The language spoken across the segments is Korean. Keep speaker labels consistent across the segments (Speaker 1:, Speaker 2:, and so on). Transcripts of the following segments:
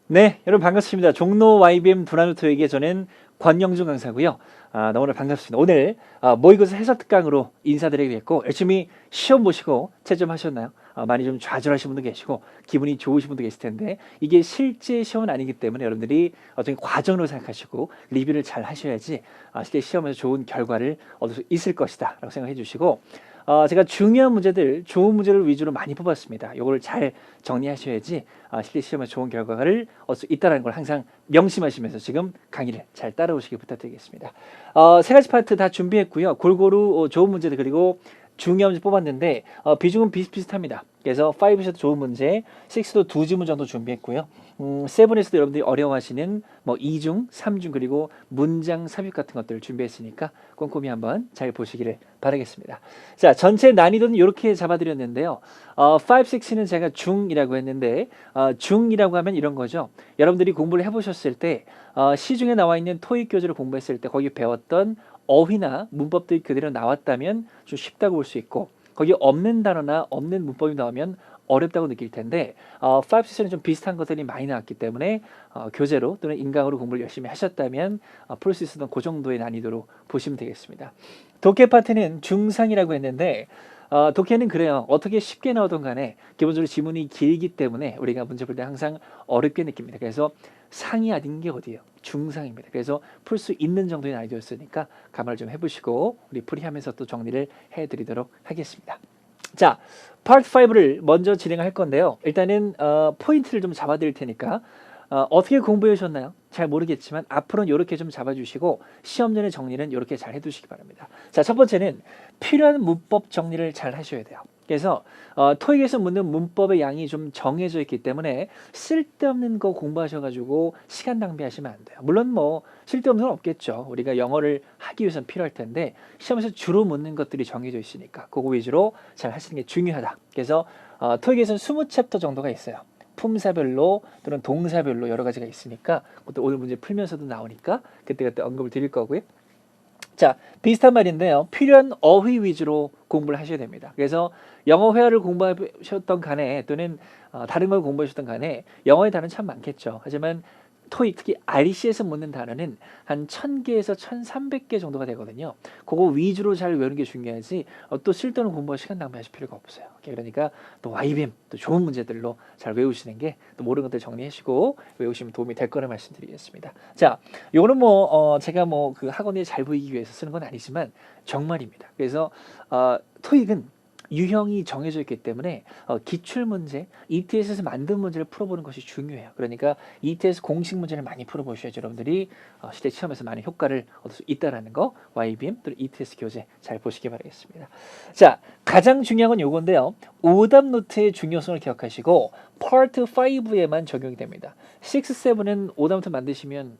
Speaker 1: 네, 여러분 반갑습니다. 종로 YBM 도나누 토익의 저는 권영준 강사고요. 너무나 반갑습니다. 오늘 모의고사 해설 특강으로 인사드리겠고 열심히 시험 보시고 채점하셨나요? 많이 좀 좌절하신 분도 계시고 기분이 좋으신 분도 계실 텐데 이게 실제 시험은 아니기 때문에 여러분들이 어떤 과정으로 생각하시고 리뷰를 잘 하셔야지 실제 시험에서 좋은 결과를 얻을 수 있을 것이다 라고 생각해 주시고 제가 중요한 문제들, 좋은 문제를 위주로 많이 뽑았습니다. 이걸 잘 정리하셔야지 실제 시험에 좋은 결과를 얻을 수 있다는 걸 항상 명심하시면서 지금 강의를 잘 따라오시길 부탁드리겠습니다. 세 가지 파트 다 준비했고요. 골고루 좋은 문제들 그리고 중요한 문제 뽑았는데 비중은 비슷비슷합니다. 그래서 5에서도 좋은 문제, 6도 두 지문 정도 준비했고요. 7에서도 여러분들이 어려워하시는 뭐 2중, 3중 그리고 문장 삽입 같은 것들을 준비했으니까 꼼꼼히 한번 잘 보시기를 바라겠습니다. 자, 전체 난이도는 이렇게 잡아드렸는데요. 5, 6는 제가 중이라고 했는데 중이라고 하면 이런 거죠. 여러분들이 공부를 해보셨을 때 시중에 나와 있는 토익 교재를 공부했을 때 거기 배웠던 어휘나 문법들이 그대로 나왔다면 좀 쉽다고 볼 수 있고 거기 없는 단어나 없는 문법이 나오면 어렵다고 느낄 텐데 5, 6는 좀 비슷한 것들이 많이 나왔기 때문에 교재로 또는 인강으로 공부를 열심히 하셨다면 풀 수 있었던 그 정도의 난이도로 보시면 되겠습니다. 독해 파트는 중상이라고 했는데 독해는 그래요. 어떻게 쉽게 나오던 간에 기본적으로 지문이 길기 때문에 우리가 문제 풀 때 항상 어렵게 느낍니다. 그래서 상이 아닌 게 어디예요? 중상입니다. 그래서 풀 수 있는 정도의 난이도였으니까 감안을 좀 해보시고 우리 풀이하면서 또 정리를 해드리도록 하겠습니다. 자, 파트 5를 먼저 진행할 건데요. 일단은 포인트를 좀 잡아드릴 테니까 어떻게 공부해 오셨나요? 잘 모르겠지만 앞으로는 이렇게 좀 잡아주시고 시험 전에 정리는 이렇게 잘 해두시기 바랍니다. 자, 첫 번째는 필요한 문법 정리를 잘 하셔야 돼요. 그래서 토익에서 묻는 문법의 양이 좀 정해져 있기 때문에 쓸데없는 거 공부하셔가지고 시간 낭비하시면 안 돼요. 물론 뭐 쓸데없는 건 없겠죠. 우리가 영어를 하기 위해서는 필요할 텐데 시험에서 주로 묻는 것들이 정해져 있으니까 그거 위주로 잘 하시는 게 중요하다. 그래서 토익에서는 20챕터 정도가 있어요. 품사별로 또는 동사별로 여러 가지가 있으니까 그것도 오늘 문제 풀면서도 나오니까 그때그때 언급을 드릴 거고요. 자, 비슷한 말인데요. 필요한 어휘 위주로 공부를 하셔야 됩니다. 그래서 영어 회화를 공부하셨던 간에 또는 다른 걸 공부하셨던 간에 영어의 단어는 참 많겠죠. 하지만 토익 특히 RC에서 묻는 단어는 한 1000개에서 1300개 정도가 되거든요. 그거 위주로 잘 외우는 게 중요하지 또 쓸데없는 공부와 시간 낭비하실 필요가 없어요. 그러니까 또 YBM 또 좋은 문제들로 잘 외우시는 게 또 모르는 것들 정리하시고 외우시면 도움이 될 거라 말씀드리겠습니다. 자, 요거는 뭐 제가 뭐 그 학원에 잘 보이기 위해서 쓰는 건 아니지만 정말입니다. 그래서 토익은 유형이 정해져 있기 때문에 기출 문제, ETS에서 만든 문제를 풀어보는 것이 중요해요. 그러니까 ETS 공식 문제를 많이 풀어보셔야죠. 여러분들이 실제 시험에서 많은 효과를 얻을 수 있다는 거 YBM 또는 ETS 교재 잘 보시기 바라겠습니다. 자, 가장 중요한 건 요건데요. 오답 노트의 중요성을 기억하시고 파트 5에만 적용이 됩니다. 6, 7은 오답 노트 만드시면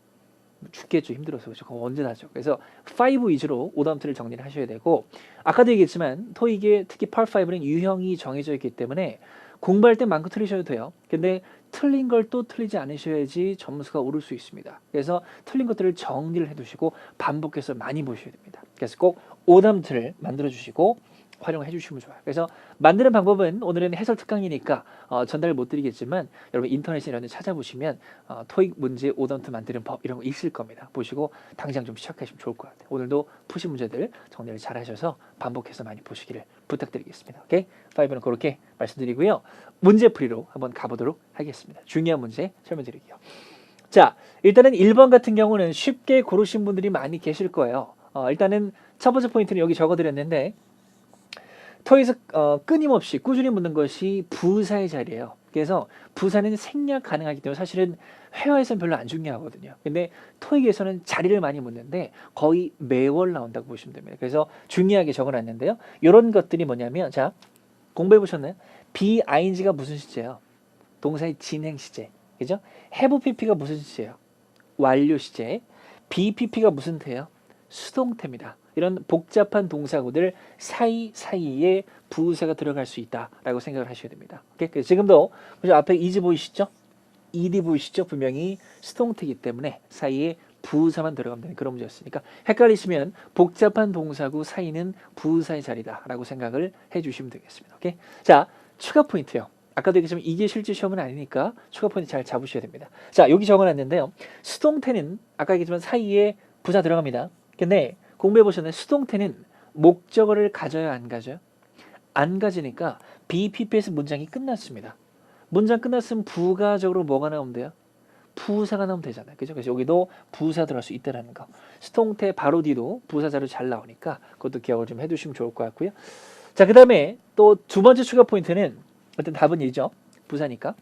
Speaker 1: 죽겠죠. 힘들어서. 그렇죠. 그거 언제 나죠. 그래서 5 위주로 오답트를 정리를 하셔야 되고 아까도 얘기했지만 토익의 특히 파트 5는 유형이 정해져 있기 때문에 공부할 때 많고 틀리셔도 돼요. 근데 틀린 걸 또 틀리지 않으셔야지 점수가 오를 수 있습니다. 그래서 틀린 것들을 정리를 해두시고 반복해서 많이 보셔야 됩니다. 그래서 꼭 오답트를 만들어 주시고 활용해 주시면 좋아요. 그래서 만드는 방법은 오늘은 해설 특강이니까 전달을 못 드리겠지만 여러분 인터넷에 이런 데 찾아보시면 토익 문제 오답트 만드는 법 이런 거 있을 겁니다. 보시고 당장 좀 시작하시면 좋을 것 같아요. 오늘도 푸신 문제들 정리를 잘 하셔서 반복해서 많이 보시기를 부탁드리겠습니다. 오케이? 5는 그렇게 말씀드리고요. 문제풀이로 한번 가보도록 하겠습니다. 중요한 문제 설명드릴게요. 자, 일단은 1번 같은 경우는 쉽게 고르신 분들이 많이 계실 거예요. 일단은 첫 번째 포인트는 여기 적어드렸는데 토익에서 끊임없이 꾸준히 묻는 것이 부사의 자리예요. 그래서 부사는 생략 가능하기 때문에 사실은 회화에서는 별로 안 중요하거든요. 근데 토익에서는 자리를 많이 묻는데 거의 매월 나온다고 보시면 됩니다. 그래서 중요하게 적어놨는데요. 이런 것들이 뭐냐면 자 공부해 보셨나요? BING가 무슨 시제예요? 동사의 진행 시제. 그죠? have pp가 무슨 시제예요? 완료 시제. BPP가 무슨 태예요? 수동태입니다. 이런 복잡한 동사구들 사이사이에 부사가 들어갈 수 있다라고 생각을 하셔야 됩니다. 오케이? 그래서 지금도 앞에 is 보이시죠? ed 보이시죠? 분명히 수동태이기 때문에 사이에 부사만 들어가면 되는 그런 문제였으니까 헷갈리시면 복잡한 동사구 사이는 부사의 자리다라고 생각을 해주시면 되겠습니다. 오케이? 자, 추가 포인트요. 아까도 얘기했지만 이게 실제 시험은 아니니까 추가 포인트 잘 잡으셔야 됩니다. 자, 여기 적어놨는데요. 수동태는 아까 얘기했지만 사이에 부사 들어갑니다. 근데 공부해 보셨나요? 수동태는 목적어를 가져야 안 가져요? 안 가지니까 BPP에서 문장이 끝났습니다. 문장 끝났으면 부가적으로 뭐가 나오면 돼요? 부사가 나오면 되잖아요. 그죠? 그래서 여기도 부사 들어갈 수 있다는 거. 수동태 바로 뒤도 부사자로 잘 나오니까 그것도 기억을 좀 해두시면 좋을 것 같고요. 자, 그 다음에 또 두 번째 추가 포인트는 어떤 답은 이죠. 부사니까.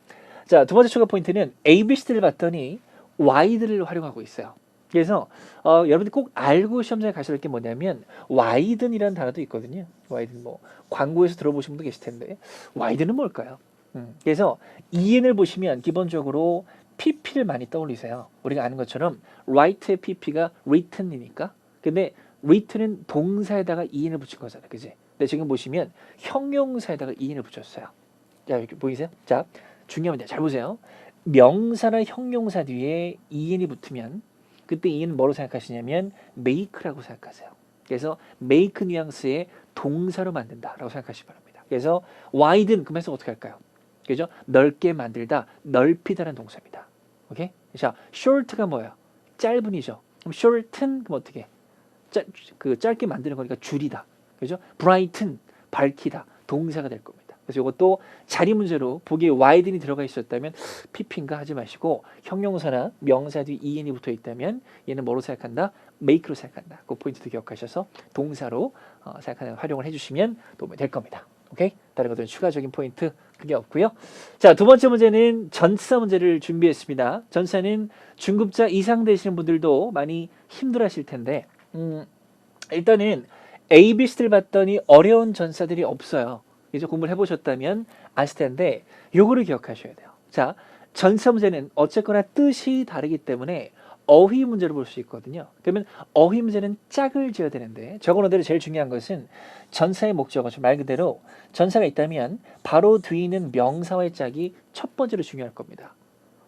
Speaker 1: 자, 두 번째 추가 포인트는 ABC들을 봤더니 Y들을 활용하고 있어요. 그래서 여러분들 꼭 알고 시험장에 가셔야 할 게 뭐냐면 와이든이라는 단어도 있거든요. 와이든 뭐 광고에서 들어보신 분도 계실 텐데 와이든은 뭘까요? 그래서 EN을 보시면 기본적으로 PP를 많이 떠올리세요. 우리가 아는 것처럼 write의 PP가 written이니까. 근데 written은 동사에다가 EN을 붙인 거잖아요. 그지? 근데 지금 보시면 형용사에다가 EN을 붙였어요. 자, 이렇게 보이세요? 자, 중요합니다. 잘 보세요. 명사나 형용사 뒤에 EN이 붙으면 그때 EN은 뭐로 생각하시냐면 make라고 생각하세요. 그래서 make 뉘앙스의 동사로 만든다라고 생각하시기 바랍니다. 그래서 widen 그럼 해서 어떻게 할까요? 그죠? 넓게 만들다, 넓히다라는 동사입니다. 오케이? 자, short가 뭐예요? 짧은이죠. 그럼 shorten 그럼 어떻게? 짧게 만드는 거니까 줄이다. 그죠? brighten 밝히다 동사가 될 겁니다. 그래서 이것도 자리 문제로 보기에 widen이 들어가 있었다면 pp인가 하지 마시고 형용사나 명사 뒤 en이 붙어 있다면 얘는 뭐로 생각한다? make로 생각한다. 그 포인트도 기억하셔서 동사로 생각하는 활용을 해주시면 도움이 될 겁니다. 오케이? 다른 것들은 추가적인 포인트 그게 없고요. 자, 두 번째 문제는 전치사 문제를 준비했습니다. 전치사는 중급자 이상 되시는 분들도 많이 힘들어하실 텐데 일단은 ABC를 봤더니 어려운 전치사들이 없어요. 이제 공부를 해보셨다면 아실 텐데 요거를 기억하셔야 돼요. 자, 전치사 문제는 어쨌거나 뜻이 다르기 때문에 어휘 문제를 볼 수 있거든요. 그러면 어휘 문제는 짝을 지어야 되는데 적어놓은 대로 제일 중요한 것은 전사의 목적어, 말 그대로 전사가 있다면 바로 뒤에 있는 명사와의 짝이 첫 번째로 중요할 겁니다.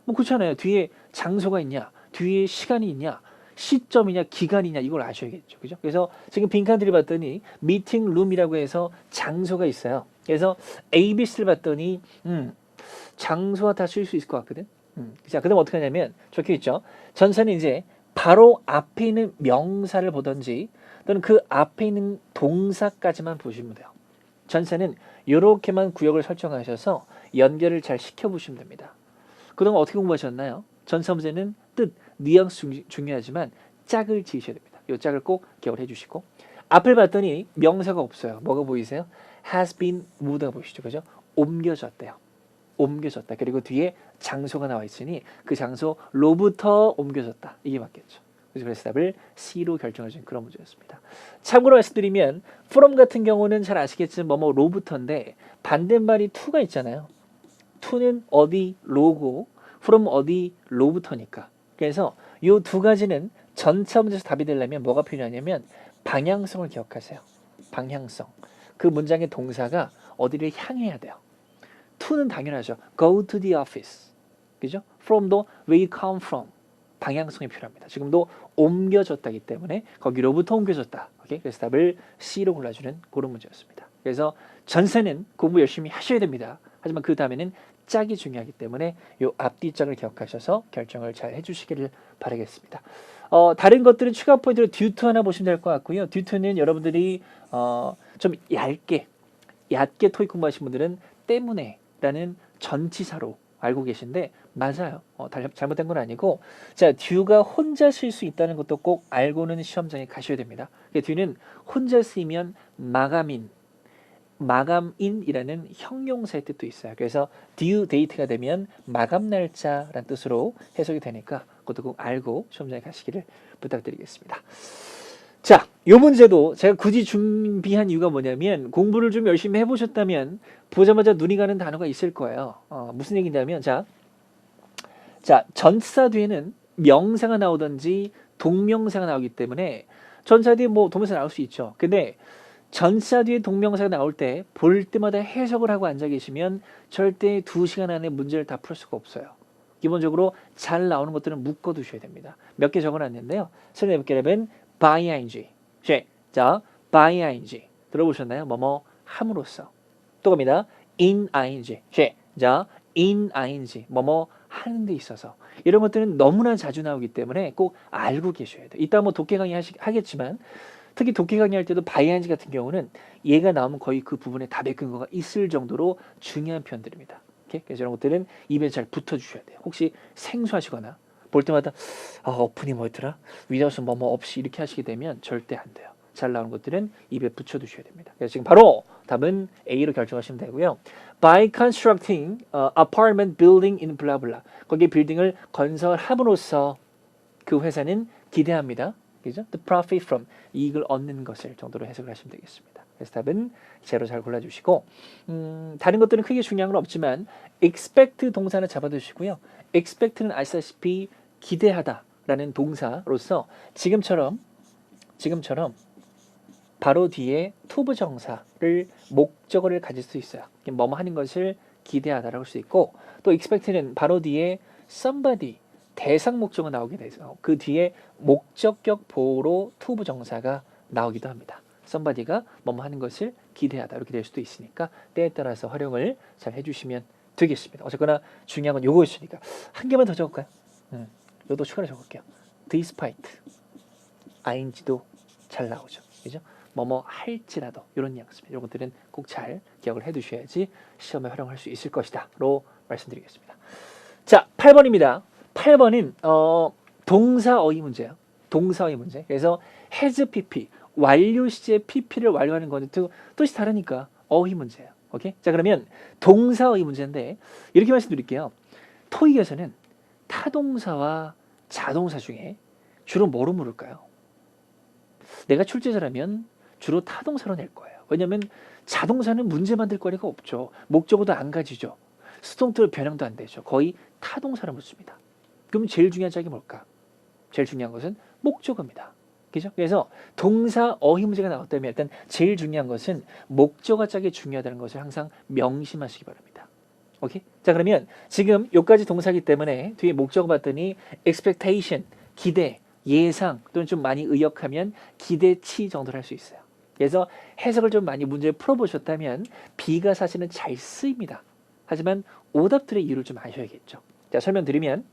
Speaker 1: 뭐 그렇잖아요. 뒤에 장소가 있냐, 뒤에 시간이 있냐, 시점이냐, 기간이냐 이걸 아셔야겠죠. 그죠? 그래서 지금 빈칸들이 봤더니 미팅 룸이라고 해서 장소가 있어요. 그래서 ABC를 봤더니 장소와 다 쓸 수 있을 것 같거든. 자, 그다음 어떻게 하냐면 적혀 있죠. 전사는 이제 바로 앞에 있는 명사를 보든지 또는 그 앞에 있는 동사까지만 보시면 돼요. 전사는 이렇게만 구역을 설정하셔서 연결을 잘 시켜보시면 됩니다. 그동안 어떻게 공부하셨나요? 전사 문제는 뜻, 뉘앙스 중요하지만 짝을 지으셔야 됩니다. 이 짝을 꼭 기억을 해주시고 앞을 봤더니 명사가 없어요. 뭐가 보이세요? has been moved가 보이시죠? 그죠? 옮겨졌대요. 옮겨졌다. 그리고 뒤에 장소가 나와 있으니 그 장소로부터 옮겨졌다. 이게 맞겠죠. 그래서 답을 C로 결정해 준 그런 문제였습니다. 참고로 말씀드리면 from 같은 경우는 잘 아시겠지만 뭐로부터인데 반대말이 to가 있잖아요. to는 어디 로고 from 어디 로부터니까. 그래서 이 두 가지는 전차 문제에서 답이 되려면 뭐가 필요하냐면 방향성을 기억하세요. 방향성. 그 문장의 동사가 어디를 향해야 돼요. to는 당연하죠. Go to the office. 그죠? from도 where you come from. 방향성이 필요합니다. 지금도 옮겨졌다기 때문에 거기로부터 옮겨졌다. 오케이? 그래서 답을 C로 골라주는 그런 문제였습니다. 그래서 전세는 공부 열심히 하셔야 됩니다. 하지만 그 다음에는 짝이 중요하기 때문에 이 앞뒤 짝을 기억하셔서 결정을 잘 해주시기를 바라겠습니다. 다른 것들은 추가 포인트로 듀투 하나 보시면 될 것 같고요. 듀투는 여러분들이 좀 얇게 토익 공부하신 분들은 때문에 라는 전치사로 알고 계신데 맞아요. 잘못된 건 아니고 자 듀가 혼자 쓸 수 있다는 것도 꼭 알고는 시험장에 가셔야 됩니다. 듀는 혼자 쓰이면 마감인이라는 형용사의 뜻도 있어요. 그래서 due date가 되면 마감 날짜라는 뜻으로 해석이 되니까 그것도 꼭 알고 시험장에 가시기를 부탁드리겠습니다. 자, 요 문제도 제가 굳이 준비한 이유가 뭐냐면 공부를 좀 열심히 해보셨다면 보자마자 눈이 가는 단어가 있을 거예요. 무슨 얘기냐면 자, 전치사 뒤에는 명사가 나오든지 동명사가 나오기 때문에 전치사 뒤에 뭐 동명사 나올 수 있죠. 근데 전치사 뒤에 동명사가 나올 때 볼 때마다 해석을 하고 앉아 계시면 절대 2시간 안에 문제를 다 풀 수가 없어요. 기본적으로 잘 나오는 것들은 묶어 두셔야 됩니다. 몇 개 적어놨는데요. 설명 해볼게요. 여러분 by ing. 자, by ing. 들어보셨나요? 뭐뭐 함으로써. 또 갑니다. in ing. 자, in ing 뭐뭐 하는 데 있어서 이런 것들은 너무나 자주 나오기 때문에 꼭 알고 계셔야 돼요. 이따 뭐 독해 강의 하겠지만 특히 독해 강의할 때도 by ing 같은 경우는 얘가 나오면 거의 그 부분에 답의 근거가 있을 정도로 중요한 표현들입니다. 오케이? 그래서 이런 것들은 입에 잘 붙어주셔야 돼요. 혹시 생소하시거나 볼 때마다 어플이 뭐였더라? without 뭐뭐 없이 이렇게 하시게 되면 절대 안 돼요. 잘 나오는 것들은 입에 붙여두셔야 됩니다. 그래서 지금 바로 답은 A로 결정하시면 되고요. By constructing apartment building in blah blah. 거기에 빌딩을 건설함으로써 그 회사는 기대합니다. 그죠? The profit from 이익을 얻는 것을 정도로 해석을 하시면 되겠습니다. 그래서 답은 제로 잘 골라주시고 다른 것들은 크게 중요한 건 없지만 expect 동사는 잡아두시고요. expect는 아시다시피 기대하다라는 동사로서 지금처럼 바로 뒤에 to 부정사를 목적어를 가질 수 있어요. 뭐뭐 하는 것을 기대하다라고 할 수 있고 또 expect는 바로 뒤에 somebody 대상 목적어 나오게 돼서 그 뒤에 목적격 보호로 to 부정사가 나오기도 합니다. somebody가 뭐뭐 하는 것을 기대하다 이렇게 될 수도 있으니까 때에 따라서 활용을 잘 해주시면 되겠습니다. 어쨌거나 중요한 건 요거였으니까 한 개만 더 적을까요? 이것도 추가로 적을게요. despite ing도 잘 나오죠. 그죠? 뭐뭐 할지라도 이런 뉘앙스입니다. 이런 것들은 꼭 잘 기억을 해두셔야지 시험에 활용할 수 있을 것이다.로 말씀드리겠습니다. 자, 8번입니다. 8번은 동사어휘 문제예요. 동사어휘 문제. 그래서 has pp 완료 시제 pp를 완료하는 거는 뜻이 다르니까 어휘 문제예요. 오케이? 자, 그러면 동사어휘 문제인데 이렇게 말씀드릴게요. 토익에서는 타동사와 자동사 중에 주로 뭐로 물을까요? 내가 출제자라면 주로 타동사로 낼 거예요. 왜냐하면 자동사는 문제 만들 거리가 없죠. 목적어도 안 가지죠. 수동태로 변형도 안 되죠. 거의 타동사로 묻습니다. 그럼 제일 중요한 짝이 뭘까? 제일 중요한 것은 목적어입니다. 그죠? 그래서 동사 어휘 문제가 나왔다면 일단 제일 중요한 것은 목적어 짝이 중요하다는 것을 항상 명심하시기 바랍니다. 오케이? 자, 그러면 지금 여기까지 동사기 때문에 뒤에 목적어 봤더니 expectation, 기대, 예상 또는 좀 많이 의역하면 기대치 정도를 할 수 있어요. 그래서 해석을 좀 많이 문제를 풀어보셨다면 B가 사실은 잘 쓰입니다. 하지만 오답들의 이유를 좀 아셔야겠죠. 자, 설명드리면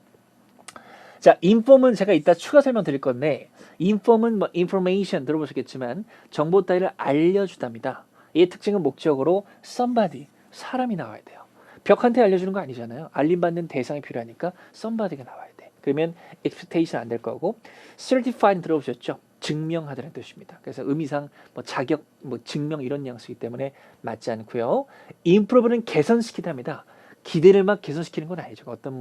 Speaker 1: 자, inform은 제가 이따 추가 설명드릴 건데 inform은 뭐 information 들어보셨겠지만 정보 따위를 알려주답니다. 이 특징은 목적으로 somebody, 사람이 나와야 돼요. 벽한테 알려주는 거 아니잖아요. 알림받는 대상이 필요하니까 somebody가 나와야 돼. 그러면 expectation 안 될 거고 certified 들어보셨죠? 증명하다는 뜻입니다. 그래서 의미상 뭐 자격, 뭐 증명 이런 뉘앙스이기 때문에 맞지 않고요. improve는 개선시키답니다. 기대를 막 개선시키는 건 아니죠. 어떤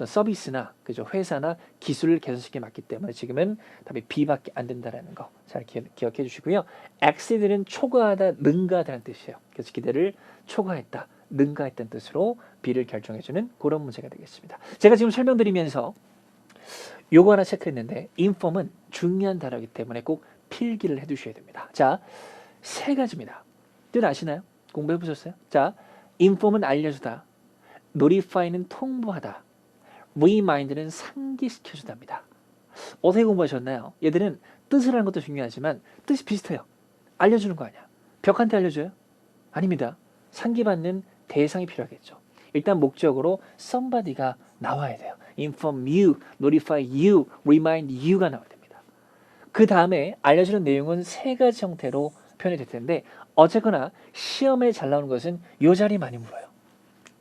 Speaker 1: 서비스나 그죠 회사나 기술을 개선시키게 맞기 때문에 지금은 답이 B밖에 안 된다라는 거 잘 기억해 주시고요. exceed는 초과하다, 능가하다는 뜻이에요. 그래서 기대를 초과했다, 능가했다는 뜻으로 B를 결정해주는 그런 문제가 되겠습니다. 제가 지금 설명드리면서 요거 하나 체크했는데 inform은 중요한 단어이기 때문에 꼭 필기를 해두셔야 됩니다. 자, 세 가지입니다. 뜻 아시나요? 공부해 보셨어요? 자, inform은 알려주다, notify는 통보하다, remind는 상기시켜주답니다. 어떻게 공부하셨나요? 얘들은 뜻을 하는 것도 중요하지만 뜻이 비슷해요. 알려주는 거 아니야. 벽한테 알려줘요? 아닙니다. 상기받는 대상이 필요하겠죠. 일단 목적으로 somebody가 나와야 돼요. inform you, notify you, remind you가 나와야 됩니다. 그 다음에 알려주는 내용은 세 가지 형태로 표현이 될 텐데 어쨌거나 시험에 잘 나오는 것은 요 자리 많이 물어요.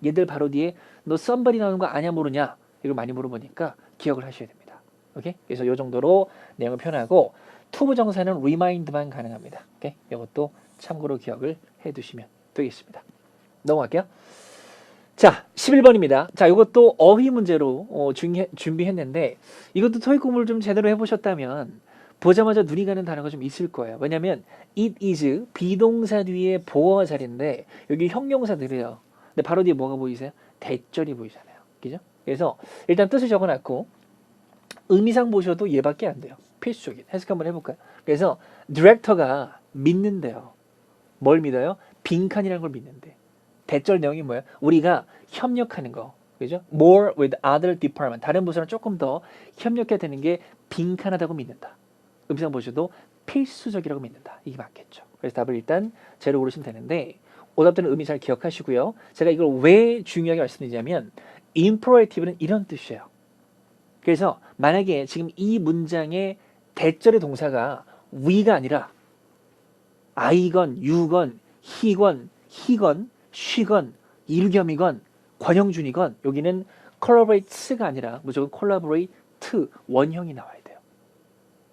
Speaker 1: 얘들 바로 뒤에 너 somebody 나오는 거 아냐 모르냐 이걸 많이 물어보니까 기억을 하셔야 됩니다. 오케이? 그래서 요 정도로 내용을 표현하고 to 부정사는 remind만 가능합니다. 오케이? 이것도 참고로 기억을 해두시면 되겠습니다. 넘어갈게요. 자, 11번입니다. 자, 이것도 어휘 문제로 준비했는데 이것도 토익 공부를 좀 제대로 해보셨다면 보자마자 눈이 가는 단어가 좀 있을 거예요. 왜냐하면 it is 비동사 뒤에 보어 자리인데 여기 형용사들이에요. 근데 바로 뒤에 뭐가 보이세요? 대절이 보이잖아요. 그죠? 그래서 일단 뜻을 적어놨고 의미상 보셔도 얘밖에 안 돼요. 필수적인 해석 한번 해볼까요? 그래서 디렉터가 믿는데요. 뭘 믿어요? 빈칸이라는 걸 믿는데 대절 내용이 뭐예요? 우리가 협력하는 거. 그죠? More with other department. 다른 부서랑 조금 더 협력해야 되는 게 빈칸하다고 믿는다. 의미상 보셔도 필수적이라고 믿는다. 이게 맞겠죠. 그래서 답을 일단 제로 고르시면 되는데 오답되는 의미 잘 기억하시고요. 제가 이걸 왜 중요하게 말씀드리냐면 imperative는 이런 뜻이에요. 그래서 만약에 지금 이 문장의 대절의 동사가 we가 아니라 I건, you건, he건, he건, she건, 일겸이건, 권영준이건 여기는 collaborate가 아니라 무조건 collaborate 원형이 나와야 돼요.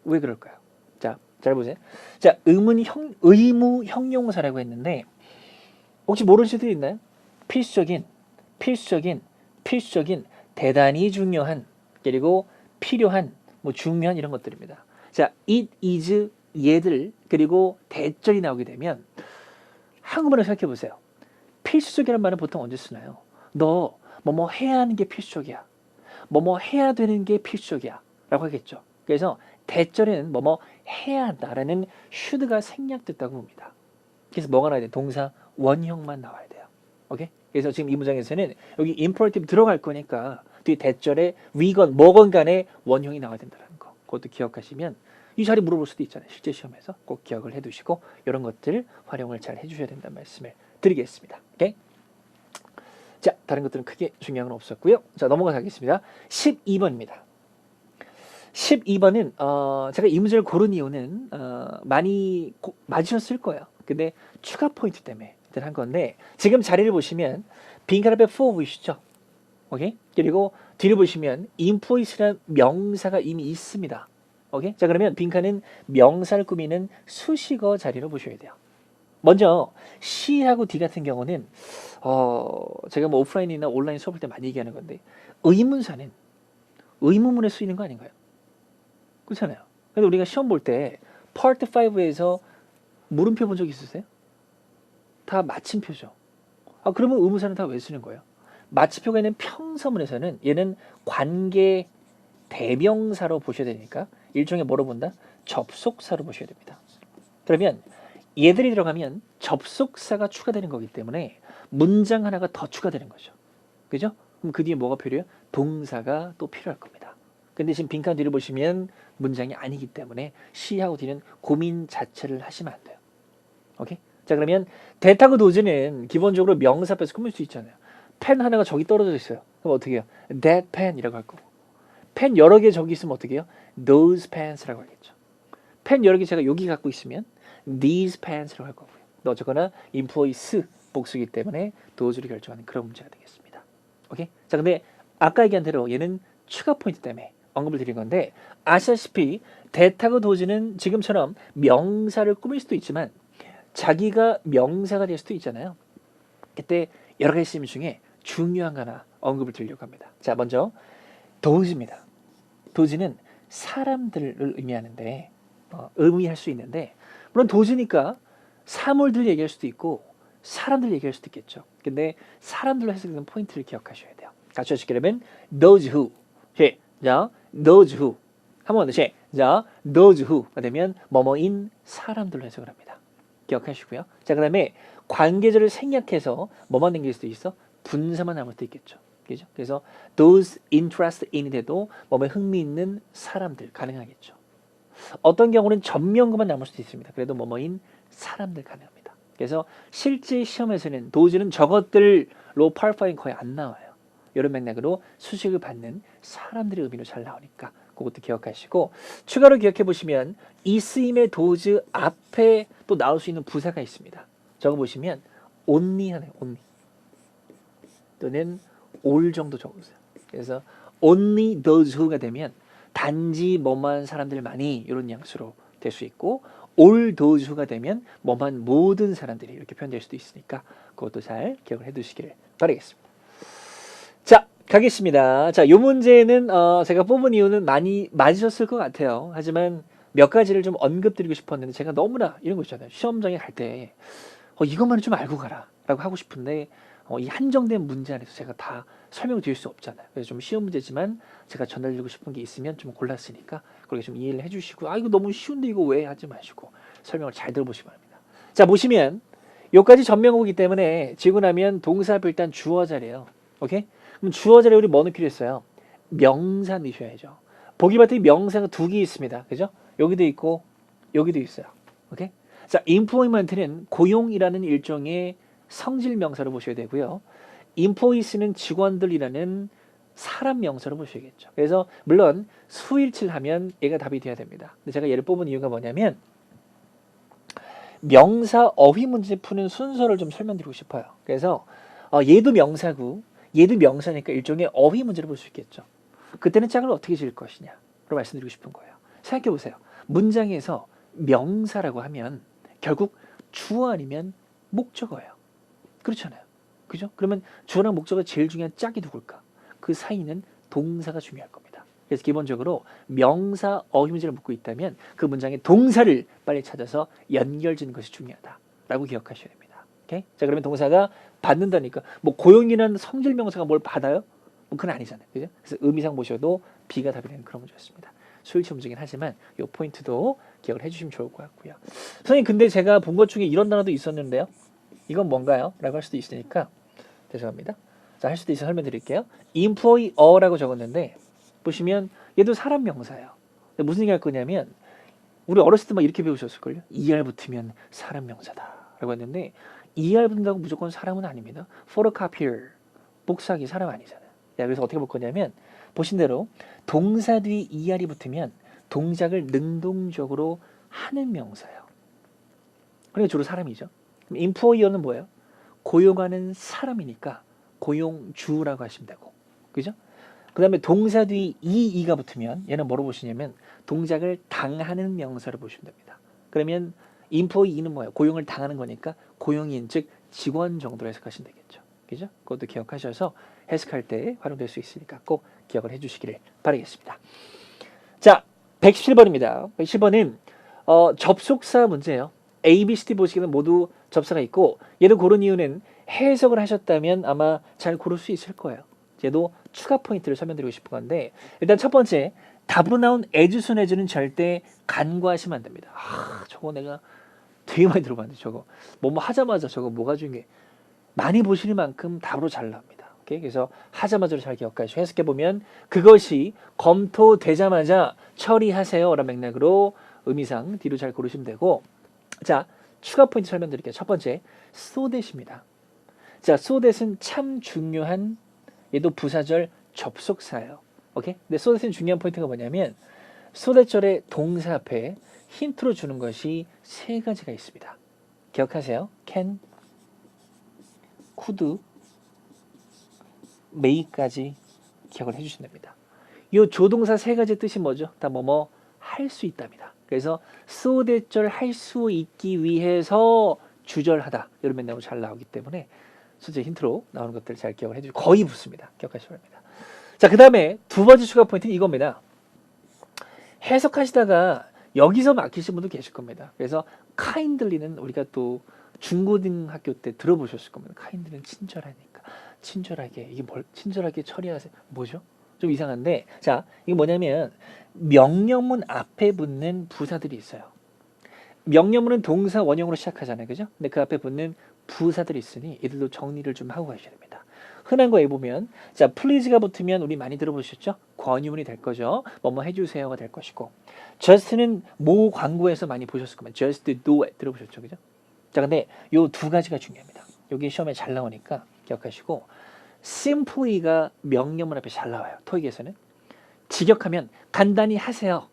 Speaker 1: 왜 그럴까요? 자, 잘 보세요. 자, 의무 형용사라고 했는데 혹시 모르시는 분들 있나요? 필수적인, 대단히 중요한, 그리고 필요한, 뭐 중요한 이런 것들입니다. 자, it is 얘들 그리고 대절이 나오게 되면 한국말로 생각해 보세요. 필수적이라는 말은 보통 언제 쓰나요? 너 뭐뭐 해야 하는 게 필수적이야. 뭐뭐 해야 되는 게 필수적이야. 라고 하겠죠. 그래서 대절에는 뭐뭐 해야 한다라는 should가 생략됐다고 봅니다. 그래서 뭐가 나와야 돼? 동사 원형만 나와야 돼요. 오케이? 그래서 지금 이 문장에서는 여기 imperative 들어갈 거니까 뒤에 대절에 위건 뭐건 간에 원형이 나와야 된다는 거. 그것도 기억하시면 이 자리 물어볼 수도 있잖아요. 실제 시험에서 꼭 기억을 해두시고 이런 것들 활용을 잘 해주셔야 된다는 말씀을 드리겠습니다. 오케이? 자, 다른 것들은 크게 중요한 건 없었고요. 자, 넘어가겠습니다. 12번입니다. 12번은 제가 이 문제를 고른 이유는 많이 맞으셨을 거예요. 근데 추가 포인트 때문에 한 건데 지금 자리를 보시면 빈칸 앞에 for 보이시죠? 오케이? 그리고 뒤를 보시면 employees라는 명사가 이미 있습니다. 오케이? 자, 그러면 빈칸은 명사를 꾸미는 수식어 자리로 보셔야 돼요. 먼저 C하고 D 같은 경우는 제가 뭐 오프라인이나 온라인 수업할 때 많이 얘기하는 건데 의문사는 의문문에 쓰이는 거 아닌가요? 그렇잖아요. 근데 우리가 시험 볼 때 파트 5에서 물음표 본 적 있으세요? 다 마침표죠. 그러면 의문사는 다 왜 쓰는 거예요? 마침표가 있는 평서문에서는 얘는 관계 대명사로 보셔야 되니까 일종의 뭐로 본다? 접속사로 보셔야 됩니다. 그러면 얘들이 들어가면 접속사가 추가되는 거기 때문에 문장 하나가 더 추가되는 거죠. 그죠? 그럼 그 뒤에 뭐가 필요해요? 동사가 또 필요할 겁니다. 근데 지금 빈칸 뒤를 보시면 문장이 아니기 때문에 C하고 D는 고민 자체를 하시면 안 돼요. 오케이? 자, 그러면 대타고 도즈는 기본적으로 명사 앞에서 꾸밀 수 있잖아요. 펜 하나가 저기 떨어져 있어요. 그럼 어떻게 해요? That pen이라고 할 거고. 펜 여러 개 저기 있으면 어떻게 해요? Those pens라고 하겠죠. 펜 여러 개 제가 여기 갖고 있으면 these pens라고 할 거고요. 어쨌거나 employees 복수이기 때문에 those를 결정하는 그런 문제가 되겠습니다. 오케이? 자, 근데 아까 얘기한 대로 얘는 추가 포인트 때문에 언급을 드린 건데 아시다시피 that하고 does는 지금처럼 명사를 꾸밀 수도 있지만 자기가 명사가 될 수도 있잖아요. 그때 여러 가지 심 중에 중요한 거 하나 언급을 드리려고 합니다. 자, 먼저 does입니다. does는 사람들을 의미하는데 의미할 수 있는데 물론 does니까 사물들 얘기할 수도 있고 사람들 얘기할 수도 있겠죠. 근데 사람들로 해석되는 포인트를 기억하셔야 돼요. 같이 하시려면 those who. 자, those who. 한 번 더. 자, those who가 되면 뭐뭐인 사람들로 해석을 합니다. 기억하시고요. 자, 그다음에 관계절을 생략해서 뭐만 남길 수도 있어? 분사만 남을 수도 있겠죠. 그죠? 그래서 those interested in인데도 뭐뭐 흥미있는 사람들 가능하겠죠. 어떤 경우는 전명구만 남을 수도 있습니다. 그래도 뭐뭐인 사람들 가능합니다. 그래서 실제 시험에서는 도즈는 저것들로 파르파인 거의 안 나와요. 이런 맥락으로 수식을 받는 사람들의 의미로 잘 나오니까 그것도 기억하시고 추가로 기억해 보시면 이 쓰임의 도즈 앞에 또 나올 수 있는 부사가 있습니다. 적어 보시면 only 하네요. only 또는 all 정도 적으세요. 그래서 only those who가 되면 단지 뭐만 사람들만이 이런 뉘앙스로 될 수 있고 all those who가 되면 뭐만 모든 사람들이 이렇게 표현될 수도 있으니까 그것도 잘 기억을 해두시기를 바라겠습니다. 자, 가겠습니다. 자, 이 문제는 제가 뽑은 이유는 많이 맞으셨을 것 같아요. 하지만 몇 가지를 좀 언급드리고 싶었는데 제가 너무나 이런 거 있잖아요. 시험장에 갈 때 이것만은 좀 알고 가라 라고 하고 싶은데 이 한정된 문제 안에서 제가 다 설명을 드릴 수 없잖아요. 그래서 좀 쉬운 문제지만 제가 전달드리고 싶은 게 있으면 좀 골랐으니까 그렇게 좀 이해를 해주시고 이거 너무 쉬운데 이거 왜 하지 마시고 설명을 잘 들어보시기 바랍니다. 자, 보시면 여기까지 전명어이기 때문에 지고 나면 동사 앞에 일단 주어 자리예요. 오케이? 그럼 주어 자리에 우리 뭐 넣기로 했어요? 명사 넣으셔야죠. 보기 봤더니 명사가 두 개 있습니다. 그죠? 여기도 있고 여기도 있어요. 오케이? 자, employment는 고용이라는 일종의 성질 명사로 보셔야 되고요. employees는 직원들이라는 사람 명사로 보셔야겠죠. 그래서 물론 수일치를 하면 얘가 답이 돼야 됩니다. 근데 제가 얘를 뽑은 이유가 뭐냐면 명사 어휘 문제 푸는 순서를 좀 설명드리고 싶어요. 그래서 얘도 명사고 얘도 명사니까 일종의 어휘 문제를 볼 수 있겠죠. 그때는 짝을 어떻게 지을 것이냐로 말씀드리고 싶은 거예요. 생각해 보세요. 문장에서 명사라고 하면 결국 주어 아니면 목적어예요. 그렇잖아요. 그죠? 그러면 주어랑 목적어 제일 중요한 짝이 누굴까? 그 사이는 동사가 중요할 겁니다. 그래서 기본적으로 명사 어휘 문제를 묻고 있다면 그 문장의 동사를 빨리 찾아서 연결짓는 것이 중요하다라고 기억하셔야 됩니다. 오케이? 자, 그러면 동사가 받는다니까 뭐 고용이라는 성질 명사가 뭘 받아요? 뭐 그건 아니잖아요. 그죠? 그래서 의미상 보셔도 B가 답이 되는 그런 문제였습니다. 수일치 문제긴 하지만 이 포인트도 기억을 해주시면 좋을 것 같고요. 선생님 근데 제가 본 것 중에 이런 단어도 있었는데요. 이건 뭔가요? 라고 할 수도 있으니까 죄송합니다. 자, 할 수도 있어 설명드릴게요. employer라고 적었는데 보시면 얘도 사람 명사예요. 무슨 얘기 할 거냐면 우리 어렸을 때 막 이렇게 배우셨을걸요. ER 붙으면 사람 명사다 라고 했는데 ER 붙는다고 무조건 사람은 아닙니다. photocopier 복사기 사람 아니잖아요. 야, 그래서 어떻게 볼 거냐면 보신 대로 동사 뒤 ER이 붙으면 동작을 능동적으로 하는 명사예요. 그러니까 주로 사람이죠. 그럼 employer는 뭐예요? 고용하는 사람이니까 고용주라고 하시면 되고, 그죠? 그 다음에 동사 뒤 EE가 붙으면 얘는 뭐로 보시냐면 동작을 당하는 명사로 보시면 됩니다. 그러면 employee는 뭐예요? 고용을 당하는 거니까 고용인 즉 직원 정도로 해석하시면 되겠죠. 그죠? 그것도 기억하셔서 해석할 때 활용될 수 있으니까 꼭 기억을 해주시기를 바라겠습니다. 자, 117번입니다. 117번은 접속사 문제예요. A, B, C, D 보시기에는 모두 접사가 있고 얘도 고른 이유는 해석을 하셨다면 아마 잘 고를 수 있을 거예요. 얘도 추가 포인트를 설명드리고 싶은 건데 일단 첫 번째 답으로 나온 as soon as는 절대 간과하시면 안 됩니다. 저거 내가 되게 많이 들어봤는데 저거 뭐 하자마자 저거 뭐가 중요해. 많이 보시는 만큼 답으로 잘 나옵니다. 오케이? 그래서 하자마자로 잘 기억하시고 해석해보면 그것이 검토되자마자 처리하세요 라는 맥락으로 의미상 뒤로 잘 고르시면 되고 자, 추가 포인트 설명드릴게요. 첫 번째, so that입니다. 자, so that은 참 중요한 얘도 부사절 접속사예요. 오케이? 근데 so that은 중요한 포인트가 뭐냐면 so that절의 동사 앞에 힌트로 주는 것이 세 가지가 있습니다. 기억하세요. can, could, may까지 기억을 해주시면 됩니다. 이 조동사 세 가지 뜻이 뭐죠? 다 뭐뭐 할 수 있답니다. 그래서 so that절 할 수 있기 위해서 주절하다 이런 맥락으로 잘 나오기 때문에 수제 힌트로 나오는 것들 잘 기억을 해주시고 거의 붙습니다. 기억하시기 바랍니다. 자, 그 다음에 두 번째 추가 포인트는 이겁니다. 해석하시다가 여기서 막히신 분도 계실 겁니다. 그래서 kindly는 우리가 또 중고등학교 때 들어보셨을 겁니다. kindly는 친절하니까 친절하게 이게 뭘 친절하게 처리하세요. 뭐죠? 좀 이상한데 자, 이게 뭐냐면 명령문 앞에 붙는 부사들이 있어요. 명령문은 동사 원형으로 시작하잖아요. 그죠? 근데 그 앞에 붙는 부사들이 있으니 이들도 정리를 좀 하고 가셔야 됩니다. 흔한 거에 보면 자, please가 붙으면 우리 많이 들어보셨죠? 권유문이 될 거죠. 뭐뭐 해주세요가 될 것이고 just는 모 광고에서 많이 보셨을 겁니다. just do it 들어보셨죠? 그죠? 자, 근데 요 두 가지가 중요합니다. 여기 시험에 잘 나오니까 기억하시고 simply가 명령문 앞에 잘 나와요. 토익에서는 직역하면 간단히 하세요.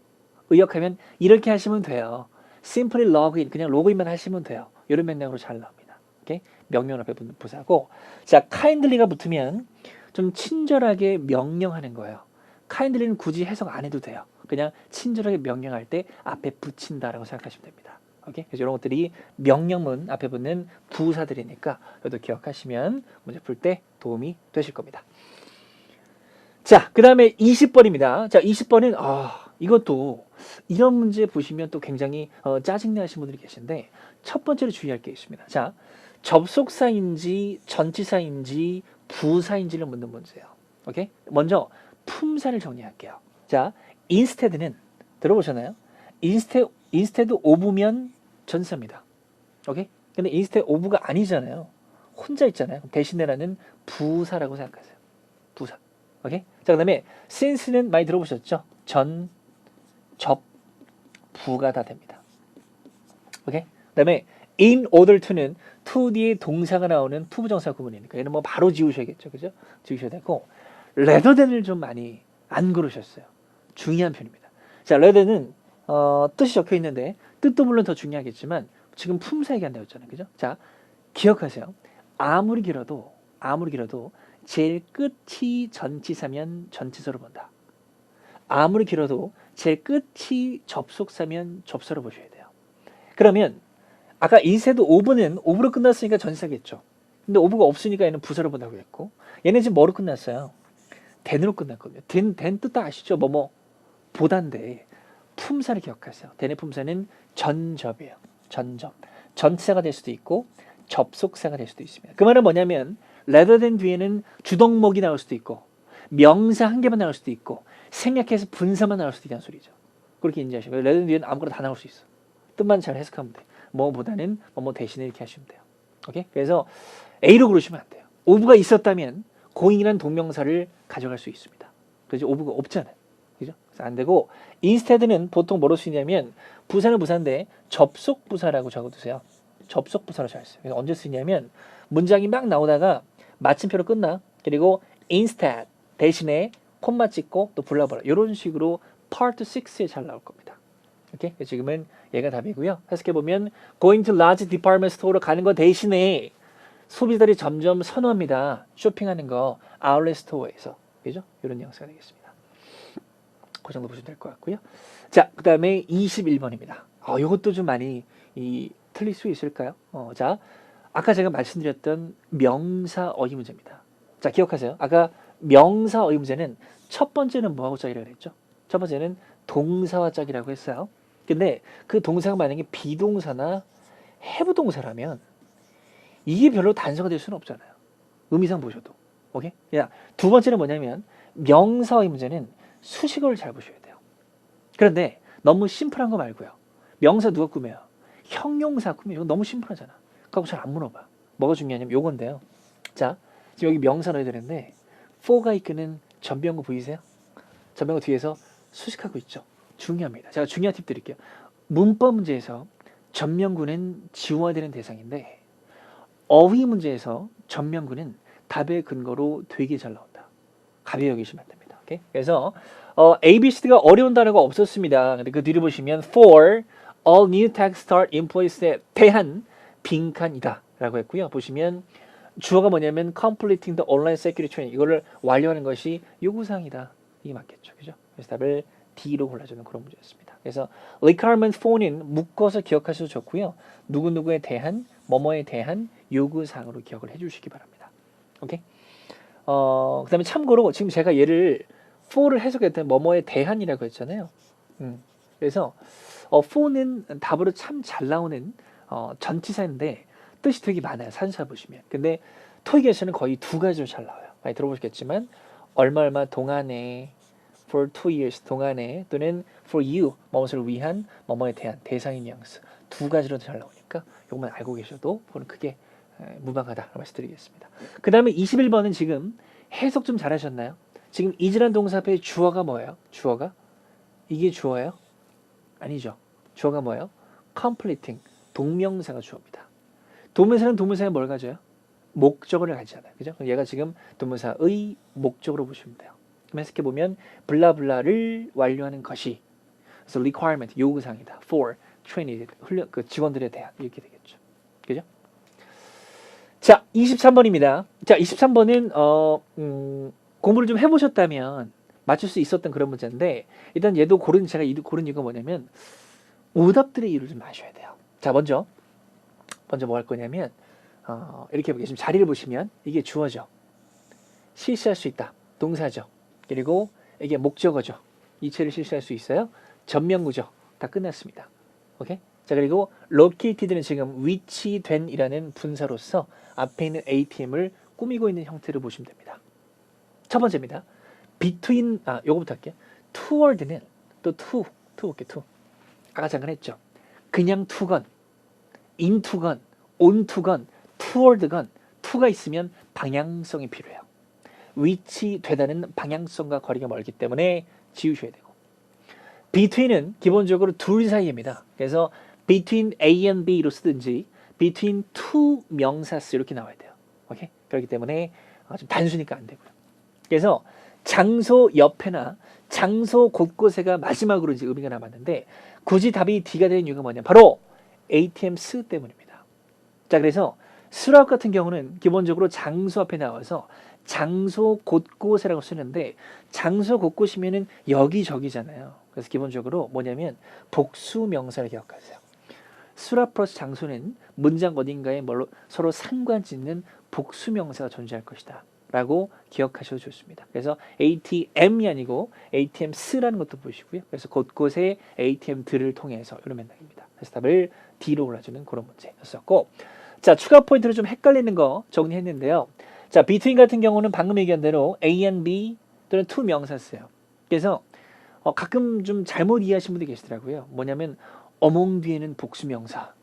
Speaker 1: 의역하면 이렇게 하시면 돼요. simply login 그냥 로그인만 하시면 돼요. 이런 맥락으로 잘 나옵니다. 오케이? 명령 앞에 붙는 부사고 자, kindly가 붙으면 좀 친절하게 명령하는 거예요. kindly는 굳이 해석 안 해도 돼요. 그냥 친절하게 명령할 때 앞에 붙인다라고 생각하시면 됩니다. 오케이? 그래서 이런 것들이 명령문 앞에 붙는 부사들이니까 이것도 기억하시면 문제 풀 때 도움이 되실 겁니다. 자, 그 다음에 20번입니다. 자, 20번은 이것도 이런 문제 보시면 또 굉장히 짜증내 하시는 분들이 계신데 첫 번째로 주의할 게 있습니다. 자, 접속사인지 전치사인지 부사인지를 묻는 문제예요. 오케이? 먼저 품사를 정리할게요. 자, instead는 들어보셨나요? instead of면 전치사입니다. 오케이? 근데 instead of가 아니잖아요. 혼자 있잖아요. 대신에라는 부사라고 생각하세요. 부사. 오케이? 자, 그 다음에 since는 많이 들어보셨죠? 전, 접, 부가 다 됩니다. 오케이? 그 다음에 in order to는 to 뒤에 동사가 나오는 투부정사 구문이니까 얘는 뭐 바로 지우셔야겠죠. 그죠? 지우셔야 되고 rather than을 좀 많이 안 고르셨어요. 중요한 표현입니다. 자, rather than은 뜻이 적혀 있는데 뜻도 물론 더 중요하겠지만 지금 품사 얘기한다고 했잖아요. 그죠? 자, 기억하세요. 아무리 길어도 제일 끝이 전치사면 전치사로 본다. 아무리 길어도 제일 끝이 접속사면 접사로 보셔야 돼요. 그러면 아까 instead of는 of로 끝났으니까 전치사겠죠. 근데 of가 없으니까 얘는 부사로 본다고 했고 얘는 지금 뭐로 끝났어요? then으로 끝났거든요. then 뜻 다 아시죠? 뭐뭐 보단데 품사를 기억하세요. then의 품사는 전접이에요. 전접. 전치사가 될 수도 있고 접속사가 될 수도 있습니다. 그 말은 뭐냐면 rather than 뒤에는 주동목이 나올 수도 있고 명사 한 개만 나올 수도 있고 생략해서 분사만 나올 수도 있다는 소리죠. 그렇게 인지하시고 rather than 뒤에는 아무거나 다 나올 수 있어. 뜻만 잘 해석하면 돼. 뭐보다는 뭐 대신에 이렇게 하시면 돼요. 오케이? 그래서 A로 고르시면 안 돼요. of가 있었다면 going이라는 동명사를 가져갈 수 있습니다. 그래서 of가 없잖아요. 그죠? 그래서 안 되고 instead는 보통 뭐로 쓰냐면 부사는 부사인데 접속 부사라고 적어두세요. 접속 부사로 잘 써요. 그래서 언제 쓰냐면 문장이 막 나오다가 마침표로 끝나. 그리고 instead 대신에 콤마 찍고 또 블라블라 이런 식으로 part 6에 잘 나올 겁니다. 오케이? 지금은 얘가 답이고요. 해석해 보면 going to large department store로 가는 거 대신에 소비자들이 점점 선호합니다. 쇼핑하는 거 아울렛 스토어에서. 그죠? 이런 뉘앙스가 되겠습니다. 그 정도 보시면 될 것 같고요. 자, 그 다음에 21번입니다. 이것도 좀 많이 틀릴 수 있을까요? 자, 아까 제가 말씀드렸던 명사 어휘 문제입니다. 자, 기억하세요. 아까 명사 어휘 문제는 첫 번째는 뭐하고 짝이라고 그랬죠? 첫 번째는 동사와 짝이라고 했어요. 근데 그 동사가 만약에 비동사나 해부동사라면 이게 별로 단서가 될 수는 없잖아요. 의미상 보셔도. 오케이? 야, 두 번째는 뭐냐면 명사 어휘 문제는 수식어를 잘 보셔야 돼요. 그런데 너무 심플한 거 말고요. 명사 누가 꾸며요? 형용사 꾸며요. 이거 너무 심플하잖아. 그거 잘 안 물어봐. 뭐가 중요하냐면 요건데요. 자, 지금 여기 명사 넣어야 되는데 for가 이끄는 전병구 보이세요? 전병구 뒤에서 수식하고 있죠. 중요합니다. 제가 중요한 팁 드릴게요. 문법 문제에서 전명구는 지워야 되는 대상인데 어휘 문제에서 전명구는 답의 근거로 되게 잘 나온다. 가벼이 여기시면 됩니다. 오케이? 그래서 ABCD가 어려운 단어가 없었습니다. 근데 그 뒤를 보시면 for all new tax start employees에 대한 빈칸이다 라고 했고요. 보시면 주어가 뭐냐면 completing the online security training 이거를 완료하는 것이 요구사항이다. 이게 맞겠죠. 그죠? 그래서 답을 D로 골라주는 그런 문제였습니다. 그래서 requirement for는 묶어서 기억하셔도 좋고요. 누구누구에 대한 뭐뭐에 대한 요구사항으로 기억을 해주시기 바랍니다. 오케이? 그 다음에 참고로 지금 제가 얘를 for를 해석했던 뭐뭐에 대한이라고 했잖아요. 그래서 for는 답으로 참 잘 나오는 전치사인데 뜻이 되게 많아요. 산사 보시면. 근데 토익에서는 거의 두 가지로 잘 나와요. 많이 들어보셨겠지만 얼마 동안에 for 2 years 동안에 또는 for you 뭐뭇을 위한 뭐뭐에 대한 대상의 뉘앙스 두 가지로 잘 나오니까 이것만 알고 계셔도 그건 크게 무방하다 말씀드리겠습니다. 그 다음에 21번은 지금 해석 좀 잘하셨나요? 지금 is라는 동사 앞에 주어가 뭐예요? 주어가? 이게 주어예요? 아니죠. 주어가 뭐예요? completing 동명사가 주어입니다. 동명사는 동명사에 뭘 가져요? 목적어를 가지잖아요. 그죠? 얘가 지금 동명사의 목적으로 보시면 돼요. 그럼 해석해 보면 블라블라를 완료하는 것이 그래서 requirement 요구사항이다. for training 그 직원들에 대한 이렇게 되겠죠. 그죠? 자, 23번입니다. 자, 23번은 공부를 좀 해보셨다면 맞출 수 있었던 그런 문제인데 일단 얘도 제가 고른 이유가 뭐냐면 오답들의 이유를 좀 아셔야 돼요. 자, 먼저 뭐 할 거냐면 이렇게 해볼게요. 지금 자리를 보시면 이게 주어죠. 실시할 수 있다. 동사죠. 그리고 이게 목적어죠. 이체를 실시할 수 있어요. 전명구죠. 다 끝났습니다. 오케이? 자, 그리고 located는 지금 위치된이라는 분사로서 앞에 있는 ATM을 꾸미고 있는 형태를 보시면 됩니다. 첫 번째입니다. between 요거부터 할게요. toward는 또 to 볼게요. to. 아까 잠깐 했죠. 그냥 to건, into건, onto건, toward건 to가 있으면 방향성이 필요해요. 위치되다는 방향성과 거리가 멀기 때문에 지우셔야 되고 between은 기본적으로 둘 사이입니다. 그래서 between A and B로 쓰든지 between two 명사스 이렇게 나와야 돼요. 오케이? 그렇기 때문에 좀 단수니까 안 되고요. 그래서 장소 옆에나 장소 곳곳에가 마지막으로 이제 의미가 남았는데 굳이 답이 D가 되는 이유가 뭐냐? 바로 ATM 스 때문입니다. 자, 그래서 수락 같은 경우는 기본적으로 장소 앞에 나와서 장소 곳곳이라고 쓰는데 장소 곳곳이면은 여기저기잖아요. 그래서 기본적으로 뭐냐면 복수 명사를 기억하세요. 수락 플러스 장소는 문장 어딘가에 서로 상관짓는 복수 명사가 존재할 것이다. 라고 기억하셔도 좋습니다. 그래서 ATM이 아니고 ATM스라는 것도 보시고요. 그래서 곳곳에 ATM들을 통해서 이런 맥락입니다. 그래서 답을 D로 골라주는 그런 문제였었고, 자, 추가 포인트로 좀 헷갈리는 거 정리했는데요. 자, between 같은 경우는 방금 얘기한 대로 A and B 또는 to 명사 써요. 그래서 가끔 좀 잘못 이해하신 분들이 계시더라고요. 뭐냐면 among 뒤에는 복수 명사,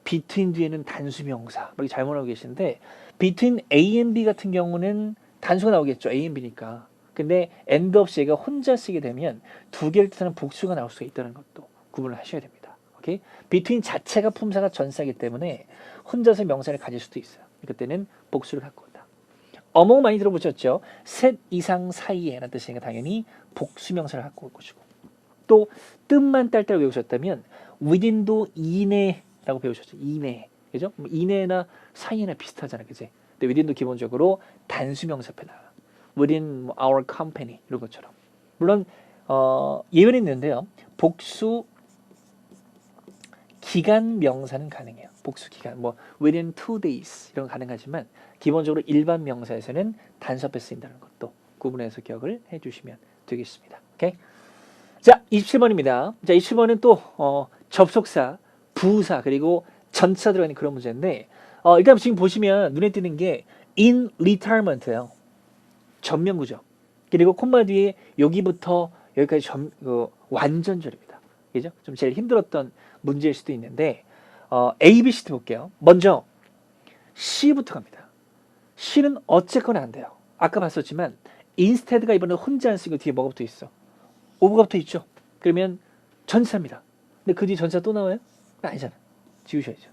Speaker 1: between 뒤에는 단수 명사 이렇게 잘못하고 계시는데 between A and B 같은 경우는 단수가 나오겠죠. A and B니까. 근데 end 없이 얘가 혼자 쓰게 되면 두 개를 뜻하는 복수가 나올 수가 있다는 것도 구분을 하셔야 됩니다. 오케이? between 자체가 품사가 전사이기 때문에 혼자서 명사를 가질 수도 있어요. 그때는 복수를 갖고 온다. among 많이 들어보셨죠? 셋 이상 사이에 라는 뜻이니까 당연히 복수 명사를 갖고 올 것이고, 또 뜻만 딸딸 외우셨다면 within도 이내라고 배우셨죠. 이내. 그죠? 이내나 사이나 비슷하잖아요. 그지? 근데 within도 기본적으로 단수 명사 앞에 나와. within our company 이런 것처럼. 물론 예외는 있는데요. 복수 기간 명사는 가능해요. 복수 기간, 뭐 within 2 days 이런 거 가능하지만 기본적으로 일반 명사에서는 단수 앞에 쓰인다는 것도 구분해서 기억을 해주시면 되겠습니다. 오케이? 자, 27번입니다. 자, 27번은 또 접속사, 부사 그리고 전치사 들어가는 그런 문제인데 일단 지금 보시면 눈에 띄는 게 in retirement예요. 전면구죠. 그리고 콤마 뒤에 여기부터 여기까지 완전절입니다. 그죠? 좀 제일 힘들었던 문제일 수도 있는데 A, B, C 볼게요. 먼저 C부터 갑니다. C는 어쨌거나 안 돼요. 아까 봤었지만 instead가 이번에 혼자 안 쓰고 뒤에 뭐가 붙어 있어? 오브가 붙어 있죠. 그러면 전치사입니다. 근데 그 뒤에 전치사 또 나와요? 아니잖아. 지우셔야죠.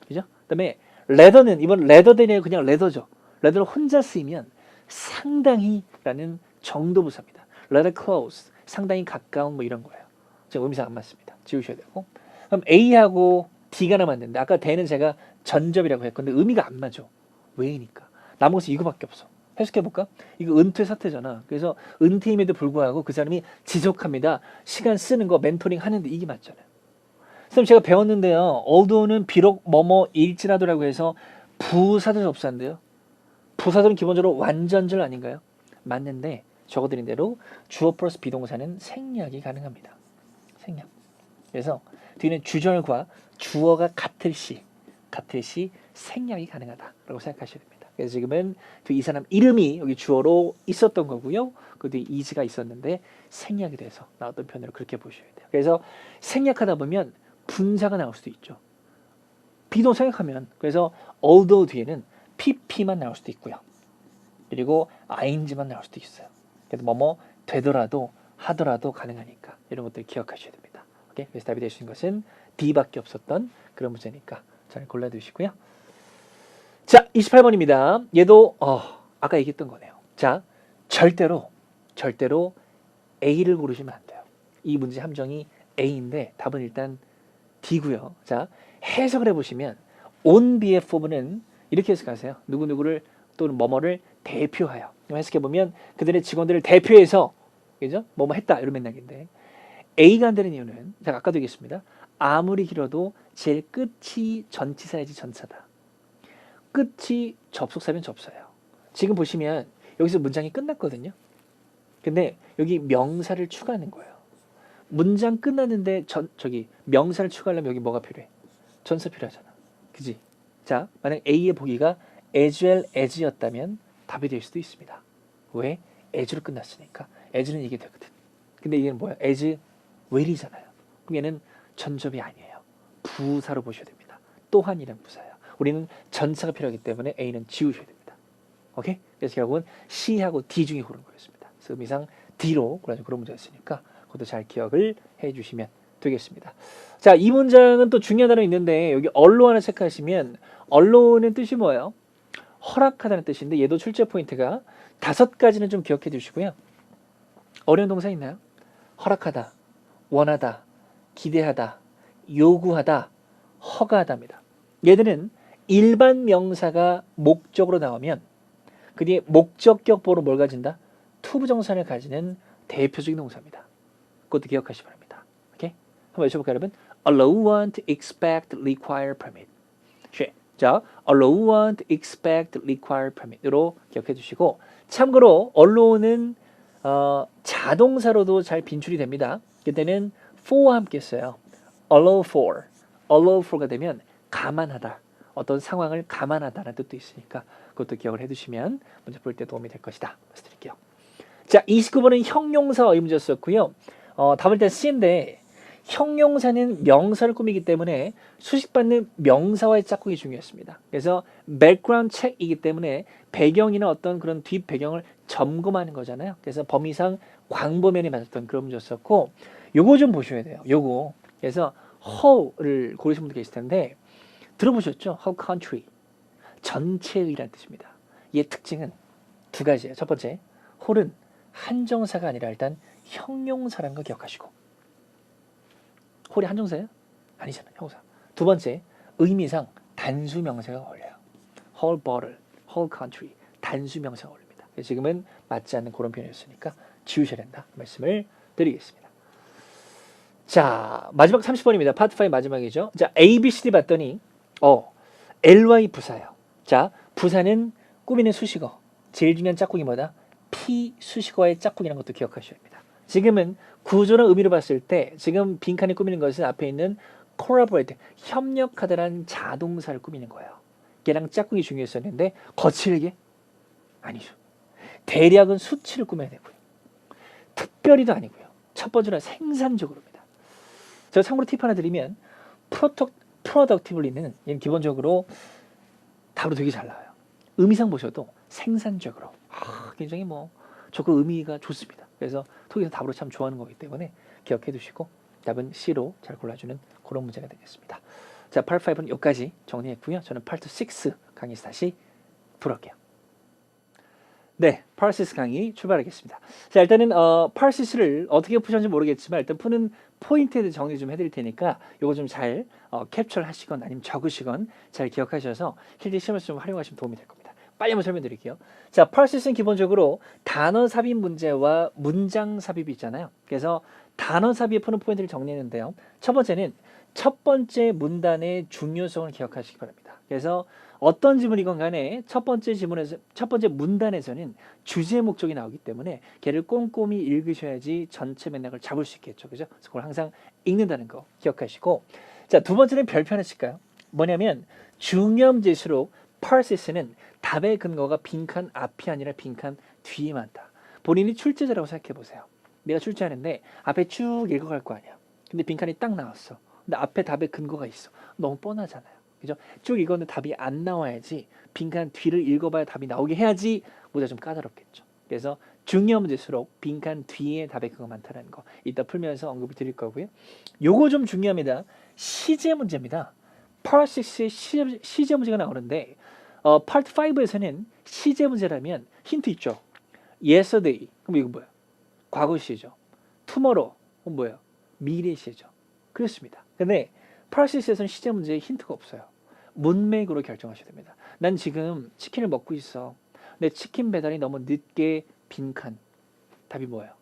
Speaker 1: 그죠? 그다음에 rather는 이번 rather than이 그냥 rather죠. rather를 혼자 쓰이면 상당히라는 정도부사입니다. rather close, 상당히 가까운 뭐 이런 거예요. 지금 의미상 안 맞습니다. 지우셔야 되고. 그럼 A하고 D가 남았는데 아까 대는 제가 전접이라고 했건데 의미가 안 맞아. 왜니까? 남은 것은 이거밖에 없어. 해석해볼까? 이거 은퇴 사태잖아. 그래서 은퇴임에도 불구하고 그 사람이 지속합니다. 시간 쓰는 거 멘토링 하는데 이게 맞잖아요. 선생님 제가 배웠는데요. although는 비록 뭐뭐일지라도라고 해서 부사절 접수한대요. 부사절은 기본적으로 완전절 아닌가요? 맞는데 적어드린 대로 주어 플러스 비동사는 생략이 가능합니다. 생략. 그래서 뒤는 주절과 주어가 같을 시 생략이 가능하다라고 생각하셔야 됩니다. 그래서 지금은 이 사람 이름이 여기 주어로 있었던 거고요. 그 뒤에 is가 있었는데 생략이 돼서 나왔던 표현으로 그렇게 보셔야 돼요. 그래서 생략하다 보면 분사가 나올 수도 있죠. 비동 생각하면 그래서 although 뒤에는 pp만 나올 수도 있고요. 그리고 ing만 나올 수도 있어요. 그래서 뭐뭐 되더라도 하더라도 가능하니까 이런 것들 기억하셔야 됩니다. 오케이? 그래서 답이 될 수 있는 것은 D밖에 없었던 그런 문제니까 잘 골라두시고요. 자, 28번입니다. 얘도 아까 얘기했던 거네요. 자, 절대로 A를 고르시면 안 돼요. 이 문제 함정이 A인데 답은 일단 D고요. 자, 해석을 해보시면 on behalf of는 이렇게 해석하세요. 누구누구를 또는 뭐뭐를 대표하여. 해석해보면 그들의 직원들을 대표해서 그죠? 뭐뭐 했다 이런 맥락인데 A가 안 되는 이유는 제가 아까도 얘기했습니다. 아무리 길어도 제일 끝이 전치사야지 전사다. 끝이 접속사면 접사예요. 지금 보시면 여기서 문장이 끝났거든요. 근데 여기 명사를 추가하는 거예요. 문장 끝났는데 명사를 추가하려면 여기 뭐가 필요해? 전사 필요하잖아. 그지? 자, 만약 A의 보기가 as well as였다면 답이 될 수도 있습니다. 왜? as로 끝났으니까. as는 이게 되거든. 근데 이게 뭐야? as well이잖아요. 그럼 얘는 전접이 아니에요. 부사로 보셔야 됩니다. 또한이란 부사예요. 우리는 전사가 필요하기 때문에 A는 지우셔야 됩니다. 오케이? 그래서 결국은 C하고 D 중에 고른 거였습니다. 그래서 의미상 D로 그런 문제였으니까 그것도 잘 기억을 해주시면 되겠습니다. 자, 이 문장은 또 중요한 단어 있는데 여기 allow 하나 체크하시면 allow는 뜻이 뭐예요? 허락하다는 뜻인데 얘도 출제 포인트가 5가지는 좀 기억해 두시고요. 어려운 동사 있나요? 허락하다, 원하다, 기대하다, 요구하다, 허가하다입니다. 얘들은 일반 명사가 목적으로 나오면 그 뒤에 목적격보로 뭘 가진다? 투부정사를 가지는 대표적인 동사입니다. 그것도 기억하시기 바랍니다. 오케이? 한번 외쳐볼까요, 여러분? allow, want, expect, require, permit. 자, allow, want, expect, require, permit으로 기억해 주시고 참고로 allow는 자동사로도 잘 빈출이 됩니다. 그때는 for와 함께 써요. allow for가 되면 감안하다. 어떤 상황을 감안하다는 뜻도 있으니까 그것도 기억을 해두시면 문제 풀 때 도움이 될 것이다. 말씀드릴게요. 자, 29번은 형용사 의문제였었고요. 답을 일단 C인데 형용사는 명사를 꾸미기 때문에 수식받는 명사와의 짝꿍이 중요했습니다. 그래서 background check이기 때문에 배경이나 어떤 그런 뒷 배경을 점검하는 거잖아요. 그래서 범위상 광범위하게 맞았던 그런 문제였었고 요거 좀 보셔야 돼요. 요거. 그래서 how를 고르신 분들 계실 텐데 들어보셨죠? how country. 전체의라는 뜻입니다. 얘 특징은 2가지예요. 첫 번째, who는 한정사가 아니라 일단 형용사라는 거 기억하시고 who이 한정사예요? 아니잖아요. 형사. 2번째, 의미상 단수명사가 어울려요. whole bottle, whole country. 단수명사가 어울립니다. 지금은 맞지 않는 그런 표현이었으니까 지우셔야 된다. 말씀을 드리겠습니다. 자, 마지막 30번입니다. 파트 5 마지막이죠. 자, A, B, C, D 봤더니 LY 부사예요. 자, 부사는 꾸미는 수식어. 제일 중요한 짝꿍이 뭐다? P 수식어의 짝꿍이라는 것도 기억하셔야 합니다. 지금은 구조나 의미로 봤을 때 지금 빈칸에 꾸미는 것은 앞에 있는 collaborate, 협력하다라는 자동사를 꾸미는 거예요. 걔랑 짝꿍이 중요했었는데 거칠게? 아니죠. 대략은 수치를 꾸며야 되고요. 특별히도 아니고요. 첫 번째는 생산적으로입니다. 제가 참고로 팁 하나 드리면 productivelly는 기본적으로 답으로 되게 잘 나와요. 의미상 보셔도 생산적으로 굉장히 좋고 의미가 좋습니다. 그래서 토익에서 답으로 참 좋아하는 거기 때문에 기억해 두시고 답은 C로 잘 골라주는 그런 문제가 되겠습니다. 자, Part 5는 여기까지 정리했고요. 저는 Part 6 강의에서 다시 돌아올게요. 네, Part 6 강의 출발하겠습니다. 자, 일단은 Part 6를 어떻게 푸셨는지 모르겠지만 일단 푸는 포인트에 대해 정리 좀 해드릴 테니까 이거 좀 잘 캡처를 하시건 아니면 적으시건 잘 기억하셔서 실제 시험에서 좀 활용하시면 도움이 될 겁니다. 빨리 한번 설명드릴게요. 자, Part 6는 기본적으로 단어 삽입 문제와 문장 삽입이 있잖아요. 그래서 단어 삽입 푸는 포인트를 정리했는데요. 첫 번째는 첫 번째 문단의 중요성을 기억하시기 바랍니다. 그래서 어떤 지문이건 간에 첫 번째 문단에서는 주제 목적이 나오기 때문에 걔를 꼼꼼히 읽으셔야지 전체 맥락을 잡을 수 있겠죠. 그죠? 그래서 그걸 항상 읽는다는 거 기억하시고. 자, 2번째는 별표 하나 칠까요? 뭐냐면 중요함질수록 Part 6는 답의 근거가 빈칸 앞이 아니라 빈칸 뒤에 많다. 본인이 출제자라고 생각해 보세요. 내가 출제하는데 앞에 쭉 읽어갈 거 아니야. 근데 빈칸이 딱 나왔어. 근데 앞에 답의 근거가 있어. 너무 뻔하잖아요. 그죠? 쭉 읽었는데 답이 안 나와야지 빈칸 뒤를 읽어봐야 답이 나오게 해야지 문제가 좀 까다롭겠죠. 그래서 중요한 문제일수록 빈칸 뒤에 답의 근거가 많다는 거 이따 풀면서 언급을 드릴 거고요. 요거 좀 중요합니다. 시제 문제입니다. Part 6에 시제 문제가 나오는데 Part 5에서는 시제 문제라면 힌트 있죠. Yesterday, 그럼 이거 뭐야? 과거 시죠. Tomorrow, 그럼 뭐예요? 미래 시죠. 그렇습니다. 근데 Part 6에서는 시제 문제에 힌트가 없어요. 문맥으로 결정하셔야 됩니다. 난 지금 치킨을 먹고 있어. 근데 치킨 배달이 너무 늦게 빈칸. 답이 뭐예요?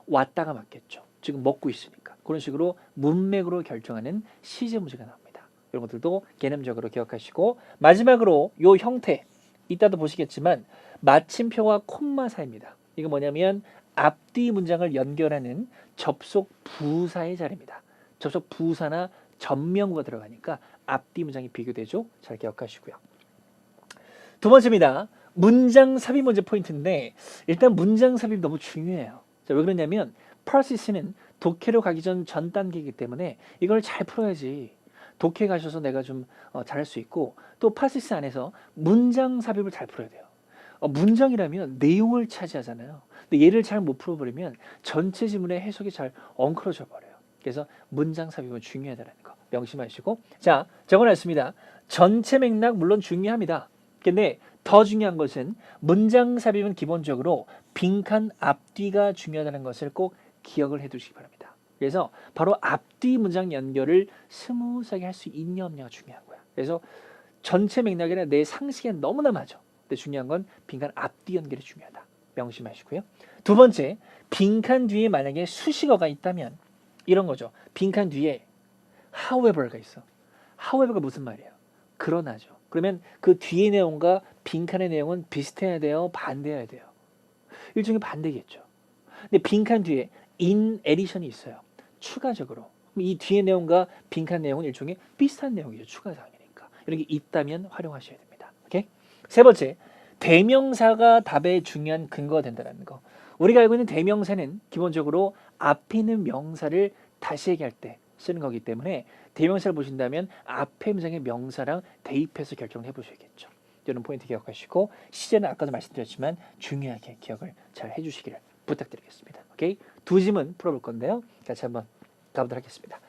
Speaker 1: 왔다가 맞겠죠. 지금 먹고 있으니까. 그런 식으로 문맥으로 결정하는 시제 문제가 나옵니다. 이런 것들도 개념적으로 기억하시고 마지막으로 요 형태 이따도 보시겠지만 마침표와 콤마 사이입니다. 이거 뭐냐면 앞뒤 문장을 연결하는 접속 부사의 자리입니다. 접속 부사나 전명구가 들어가니까 앞뒤 문장이 비교되죠. 잘 기억하시고요. 2번째입니다. 문장 삽입 문제 포인트인데 일단 문장 삽입 너무 중요해요. 자, 왜 그러냐면 Part 6는 독해로 가기 전 단계이기 때문에 이걸 잘 풀어야지 독해 가셔서 내가 좀 잘할 수 있고 또 Part 6 안에서 문장 삽입을 잘 풀어야 돼요. 문장이라면 내용을 차지하잖아요. 근데 얘를 잘 못 풀어버리면 전체 지문의 해석이 잘 엉클어져 버려요. 그래서 문장 삽입은 중요하다는 거 명심하시고 자 적어놨습니다. 전체 맥락 물론 중요합니다. 근데 더 중요한 것은 문장 삽입은 기본적으로 빈칸 앞뒤가 중요하다는 것을 꼭 기억을 해두시기 바랍니다. 그래서 바로 앞뒤 문장 연결을 스무스하게 할 수 있냐 없냐가 중요한 거야. 그래서 전체 맥락이나 내 상식에 너무나 맞아. 근데 중요한 건 빈칸 앞뒤 연결이 중요하다. 명심하시고요. 두 번째, 빈칸 뒤에 만약에 수식어가 있다면 이런 거죠. 빈칸 뒤에 however가 있어. however가 무슨 말이에요? 그러나죠. 그러면 그 뒤의 내용과 빈칸의 내용은 비슷해야 돼요? 반대해야 돼요? 일종의 반대겠죠. 근데 빈칸 뒤에 in addition이 있어요. 추가적으로. 이 뒤의 내용과 빈칸 내용은 일종의 비슷한 내용이죠. 추가사항이니까. 이런 게 있다면 활용하셔야 됩니다. 오케이? 세 번째, 대명사가 답의 중요한 근거가 된다는 거. 우리가 알고 있는 대명사는 기본적으로 앞에 있는 명사를 다시 얘기할 때 쓰는 거기 때문에 대명사를 보신다면 앞에 문장의 명사랑 대입해서 결정을 해보셔야겠죠. 이런 포인트 기억하시고 시제는 아까도 말씀드렸지만 중요하게 기억을 잘 해주시기를 부탁드리겠습니다. 오케이? 두 지문 풀어볼 건데요. 같이 한번 가보도록 하겠습니다.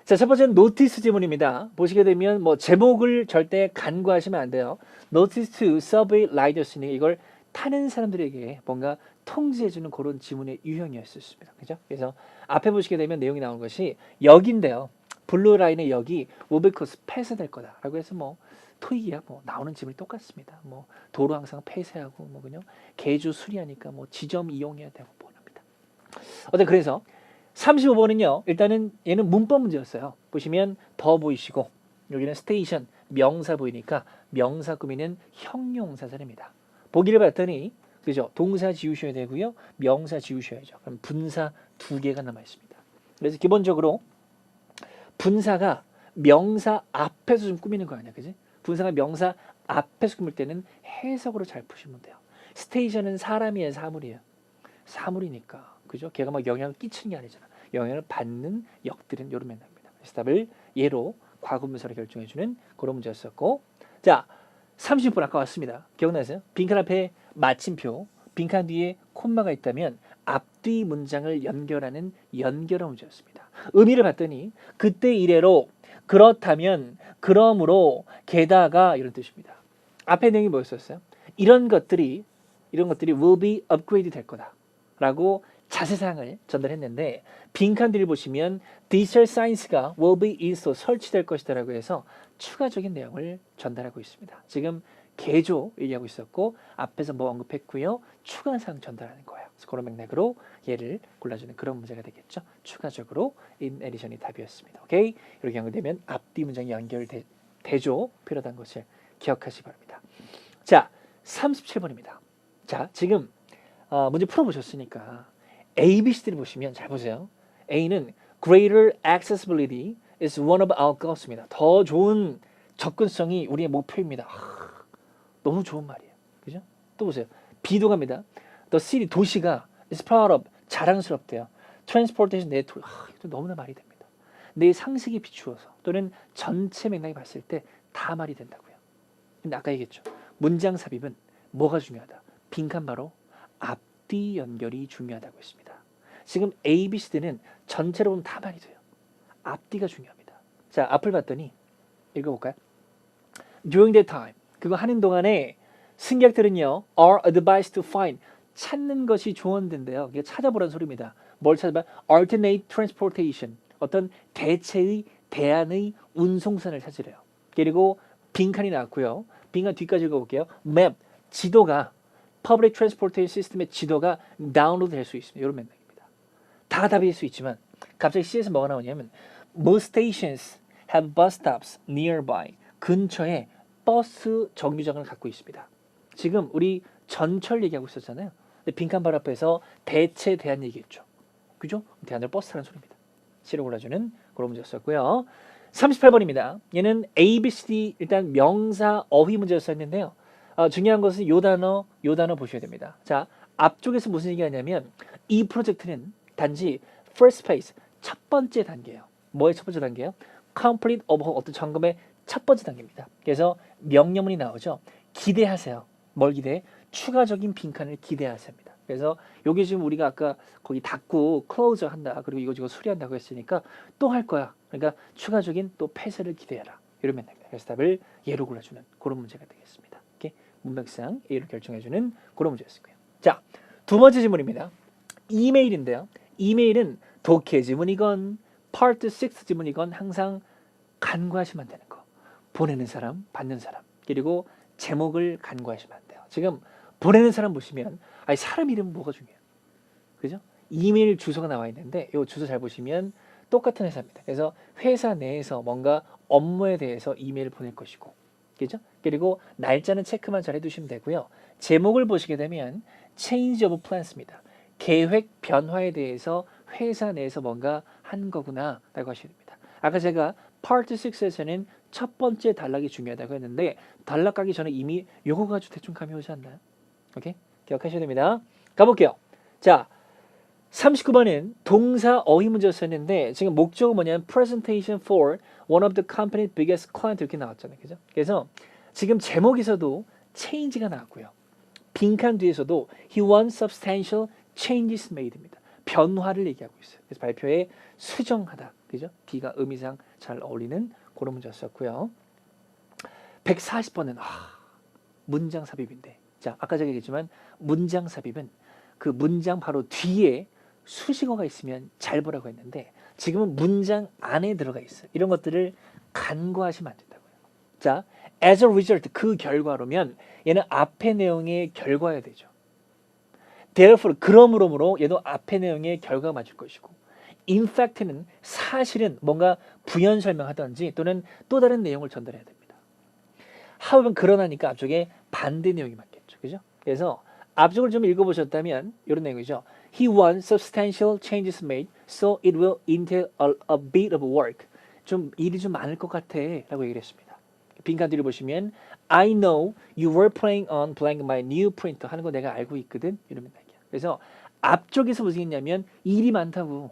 Speaker 1: 자, 첫 번째는 노티스 지문입니다. 보시게 되면 뭐 제목을 절대 간과하시면 안 돼요. Notice to subway riders니 이걸 타는 사람들에게 뭔가 통지해주는 그런 지문의 유형이었습니다. 그죠? 그래서 앞에 보시게 되면 내용이 나오는 것이 역인데요. 블루라인의 역이 오베코스 폐쇄될 거다라고 해서 뭐 토익이야 뭐 나오는 지문이 똑같습니다. 뭐 도로 항상 폐쇄하고 뭐 그냥 개주 수리하니까 뭐 지점 이용해야 되고 뭐랍니다. 어때 그래서 35번은요. 일단은 얘는 문법 문제였어요. 보시면 더 보이시고 여기는 스테이션 명사 보이니까 명사 꾸미는 형용사절입니다. 보기를 봤더니 그죠? 동사 지우셔야 되고요. 명사 지우셔야죠. 그럼 분사 두 개가 남아 있습니다. 그래서 기본적으로 분사가 명사 앞에서 좀 꾸미는 거 아니야, 그지? 분사가 명사 앞에서 꾸밀 때는 해석으로 잘 푸시면 돼요. 스테이션은 사람이에요, 사물이에요. 사물이니까, 그죠? 걔가 막 영향을 끼치는 게 아니잖아. 영향을 받는 역들은 이런 맥락입니다. 그래서 답을 예로 과거분사로 결정해주는 그런 문제였었고, 자, 30분 아까 왔습니다. 기억나세요? 빈칸 앞에 마침표, 빈칸 뒤에 콤마가 있다면 앞뒤 문장을 연결하는 연결어 문제였습니다. 의미를 봤더니 그때 이래로 그렇다면 그러므로 게다가 이런 뜻입니다. 앞에 내용이 뭐였었어요? 이런 것들이 will be upgrade 될 거다라고 자세사항을 전달했는데 빈칸들을 보시면 digital science가 will be installed 설치될 것이다라고 해서 추가적인 내용을 전달하고 있습니다. 지금 개조 얘기하고 있었고 앞에서 뭐 언급했고요. 추가사항 전달하는 거예요. 그래서 그런 맥락으로 얘를 골라주는 그런 문제가 되겠죠. 추가적으로 in addition이 답이었습니다. 오케이? 이렇게 연결되면 앞뒤 문장이 연결되죠. 필요하다는 것을 기억하시기 바랍니다. 자, 37번입니다. 자, 지금 문제 풀어보셨으니까 A, B, C를 보시면 잘 보세요. A는 greater accessibility is one of our goals입니다. 더 좋은 접근성이 우리의 목표입니다. 너무 좋은 말이에요. 그죠? 또 보세요. B도 갑니다. The city, 도시가 is proud of, 자랑스럽대요. Transportation network, 이것도 너무나 말이 됩니다. 내 상식에 비추어서 또는 전체 맥락에 봤을 때 다 말이 된다고요. 근데 아까 얘기했죠. 문장 삽입은 뭐가 중요하다? 빈칸 바로 앞뒤 연결이 중요하다고 했습니다. 지금 A, B, C는 전체로 보면 다 말이 돼요. 앞뒤가 중요합니다. 자, 앞을 봤더니 읽어볼까요? During that time, 그거 하는 동안에 승객들은요, are advised to find, 찾는 것이 조언된대요. 이게 찾아보라는 소리입니다. 뭘 찾아봐? Alternate transportation, 어떤 대체의, 대안의 운송선을 찾으래요. 그리고 빈칸이 나왔고요. 빈칸 뒤까지 읽어볼게요. Map, 지도가 Public Transportation System의 지도가 다운로드 될 수 있습니다. 이런 맥락입니다. 다 답일 수 있지만 갑자기 C에서 뭐가 나오냐면 Most stations have bus stops nearby. 근처에 버스 정류장을 갖고 있습니다. 지금 우리 전철 얘기하고 있었잖아요. 근데 빈칸 바로 앞에서 대체 대안 얘기했죠. 그죠? 대안을 버스 타는 소리입니다. C를 골라주는 그런 문제였었고요. 38번입니다. 얘는 A, B, C, D 일단 명사 어휘 문제였었는데요. 중요한 것은 요 단어 보셔야 됩니다. 자, 앞쪽에서 무슨 얘기하냐면 이 프로젝트는 단지 first phase, 첫 번째 단계예요. 뭐의 첫 번째 단계예요? complete overhaul, 어떤 점검의 첫 번째 단계입니다. 그래서 명령문이 나오죠. 기대하세요. 뭘 기대해? 추가적인 빈칸을 기대하세요입니다. 그래서 여기 지금 우리가 아까 거기 닫고 클로즈 한다. 그리고 이거 수리한다고 했으니까 또 할 거야. 그러니까 추가적인 또 폐쇄를 기대해라. 이러면 됩니다. 그래서 답을 예로 골라주는 그런 문제가 되겠습니다. 이렇게 문맥상 A로 결정해주는 그런 문제였고요. 자, 두 번째 지문입니다. 이메일인데요. 이메일은 독해 지문이건 파트 6 지문이건 항상 간과하시면 안 되는 거. 보내는 사람, 받는 사람, 그리고 제목을 간과하시면 안 돼요. 지금 보내는 사람 보시면 아니 사람 이름 뭐가 중요해요? 그죠? 이메일 주소가 나와 있는데 이 주소 잘 보시면 똑같은 회사입니다. 그래서 회사 내에서 뭔가 업무에 대해서 이메일을 보낼 것이고, 그죠? 그리고 날짜는 체크만 잘 해두시면 되고요. 제목을 보시게 되면 change of plans입니다. 계획 변화에 대해서 회사 내에서 뭔가 한 거구나 라고 하시면 됩니다. 아까 제가 파트 6에서는 첫 번째 단락이 중요하다고 했는데 단락 가기 전에 이미 요거 가지고 대충 감이 오지 않나요? 오케이? 기억하셔야 됩니다. 가볼게요. 자, 39번은 동사 어휘 문제였었는데 지금 목적은 뭐냐면 presentation for one of the company's biggest client 이렇게 나왔잖아요. 그죠? 그래서 지금 제목에서도 change가 나왔고요. 빈칸 뒤에서도 he wants substantial changes made입니다. 변화를 얘기하고 있어요. 그래서 발표에 수정하다. 그죠? D가 의미상 잘 어울리는 그런 문제였었고요. 140번은 문장 삽입인데. 자, 아까 제가 얘기했지만 문장 삽입은 그 문장 바로 뒤에 수식어가 있으면 잘 보라고 했는데 지금은 문장 안에 들어가 있어요. 이런 것들을 간과하시면 안 된다고요. 자, as a result 그 결과로면 얘는 앞의 내용의 결과여야 되죠. therefore 그러므로 얘도 앞의 내용의 결과가 맞을 것이고 in fact는 사실은 뭔가 부연 설명하든지 또는 또 다른 내용을 전달해야 됩니다. however 그러나니까 앞쪽에 반대 내용이 맞겠죠. 그죠? 그래서 앞쪽을 좀 읽어보셨다면 이런 내용이죠. He wants substantial changes made, so it will entail a bit of work. 좀 일이 좀 많을 것 같아 라고 얘기를 했습니다. 빈칸 뒤를 보시면 I know you were planning on blank my new printer 하는 거 내가 알고 있거든. 이러면 되겠죠. 그래서 앞쪽에서 무슨 얘기냐면 일이 많다고.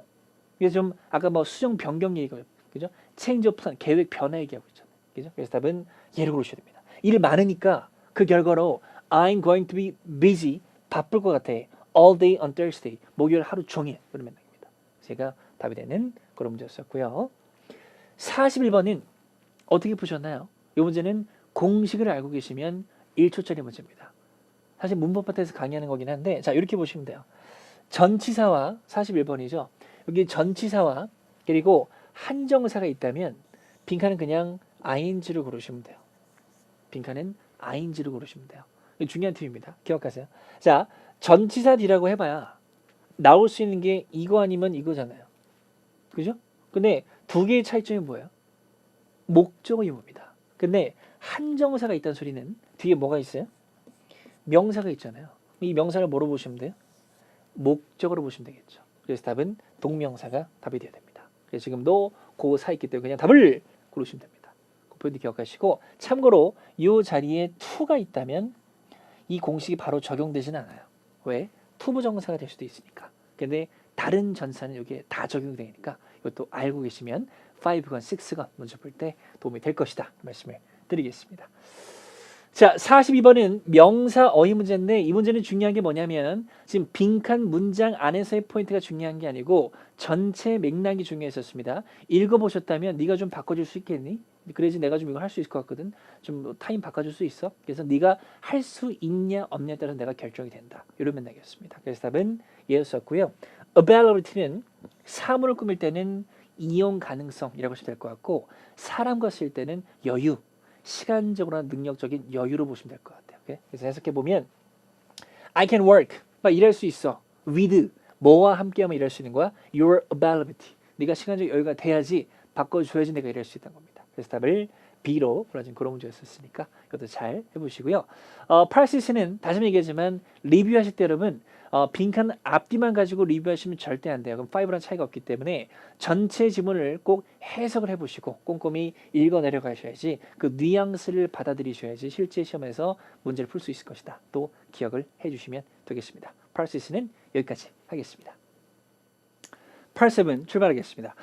Speaker 1: 그래서 좀 아까 뭐 수정 변경 얘기가 그죠? change of plan 계획 변화 얘기하고 있잖아요. 그죠? 그래서 답은 예를 고르셔야 됩니다. 일 많으니까 그 결과로 I'm going to be busy 바쁠 것 같아. all day on Thursday 목요일 하루 종일 그러면 됩니다. 제가 답이 되는 그런 문제였었고요. 41번은 어떻게 푸셨나요? 이 문제는 공식을 알고 계시면 1초짜리 문제입니다. 사실 문법 파트에서 강의하는 거긴 한데 자 이렇게 보시면 돼요. 전치사와 41번이죠. 여기 전치사와 그리고 한정사가 있다면 빈칸은 그냥 ing를 고르시면 돼요. 빈칸은 ing를 고르시면 돼요. 중요한 팁입니다. 기억하세요. 자, 전치사 D라고 해봐야 나올 수 있는 게 이거 아니면 이거잖아요. 그죠? 근데 두 개의 차이점이 뭐예요? 목적어 유무입니다. 근데 한정사가 있다는 소리는 뒤에 뭐가 있어요? 명사가 있잖아요. 이 명사를 뭐로 보시면 돼요? 목적어로 보시면 되겠죠. 그래서 답은 동명사가 답이 되어야 됩니다. 그래서 지금도 그 사이 있기 때문에 그냥 답을 고르시면 됩니다. 그 포인트 기억하시고 참고로 이 자리에 to가 있다면 이 공식이 바로 적용되지는 않아요. 왜? 투부정사가 될 수도 있으니까. 근데 다른 전사는 여기에 다 적용이 되니까 이것도 알고 계시면 5건 6건 문제 풀 때 도움이 될 것이다. 말씀을 드리겠습니다. 자, 42번은 명사 어휘 문제인데 이 문제는 중요한 게 뭐냐면 지금 빈칸 문장 안에서의 포인트가 중요한 게 아니고 전체 맥락이 중요했었습니다. 읽어보셨다면 네가 좀 바꿔줄 수 있겠니? 그래야지 내가 좀 이거 할 수 있을 것 같거든. 좀 타임 바꿔줄 수 있어? 그래서 네가 할 수 있냐 없냐에 따라서 내가 결정이 된다. 이런 맥락이었습니다. 그래서 답은 예였었고요. availability는 사물을 꾸밀 때는 이용 가능성이라고 하시면 될 것 같고 사람과 쓸 때는 여유, 시간적으로나 능력적인 여유로 보시면 될 것 같아요. 오케이? 그래서 해석해 보면 I can work, 막 일할 수 있어. with, 뭐와 함께하면 일할 수 있는 거야? Your availability, 네가 시간적 여유가 돼야지 바꿔줘야지 내가 일할 수 있다는 겁니다. 그래서 답을 B로 골라진 그런 문제였었으니까 이것도 잘 해보시고요. 프랙티스는 다시 한번 얘기하지만 리뷰하실 때 여러분 빈칸 앞뒤만 가지고 리뷰하시면 절대 안 돼요. 그럼 5랑 차이가 없기 때문에 전체 지문을 꼭 해석을 해보시고 꼼꼼히 읽어 내려가셔야지 그 뉘앙스를 받아들이셔야지 실제 시험에서 문제를 풀 수 있을 것이다. 또 기억을 해주시면 되겠습니다. 프랙티스는 여기까지 하겠습니다. 87 출발하겠습니다.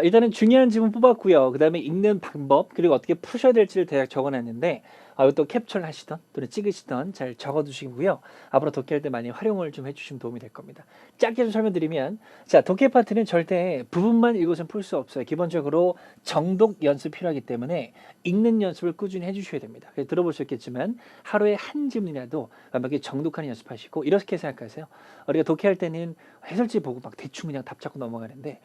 Speaker 1: 일단은 중요한 지문 뽑았고요. 그 다음에 읽는 방법 그리고 어떻게 푸셔야 될지를 대략 적어놨는데 이것도 캡처를 하시던 또는 찍으시던 잘 적어두시고요. 앞으로 독해할 때 많이 활용을 좀 해주시면 도움이 될 겁니다. 짧게 좀 설명드리면, 자, 독해 파트는 절대 부분만 읽어서는 풀 수 없어요. 기본적으로 정독 연습 필요하기 때문에 읽는 연습을 꾸준히 해주셔야 됩니다. 그래서 들어보셨겠지만 하루에 한 지문이라도 완벽히 정독하는 연습하시고, 이렇게 생각하세요. 우리가 독해할 때는 해설지 보고 막 대충 그냥 답 잡고 넘어가는데,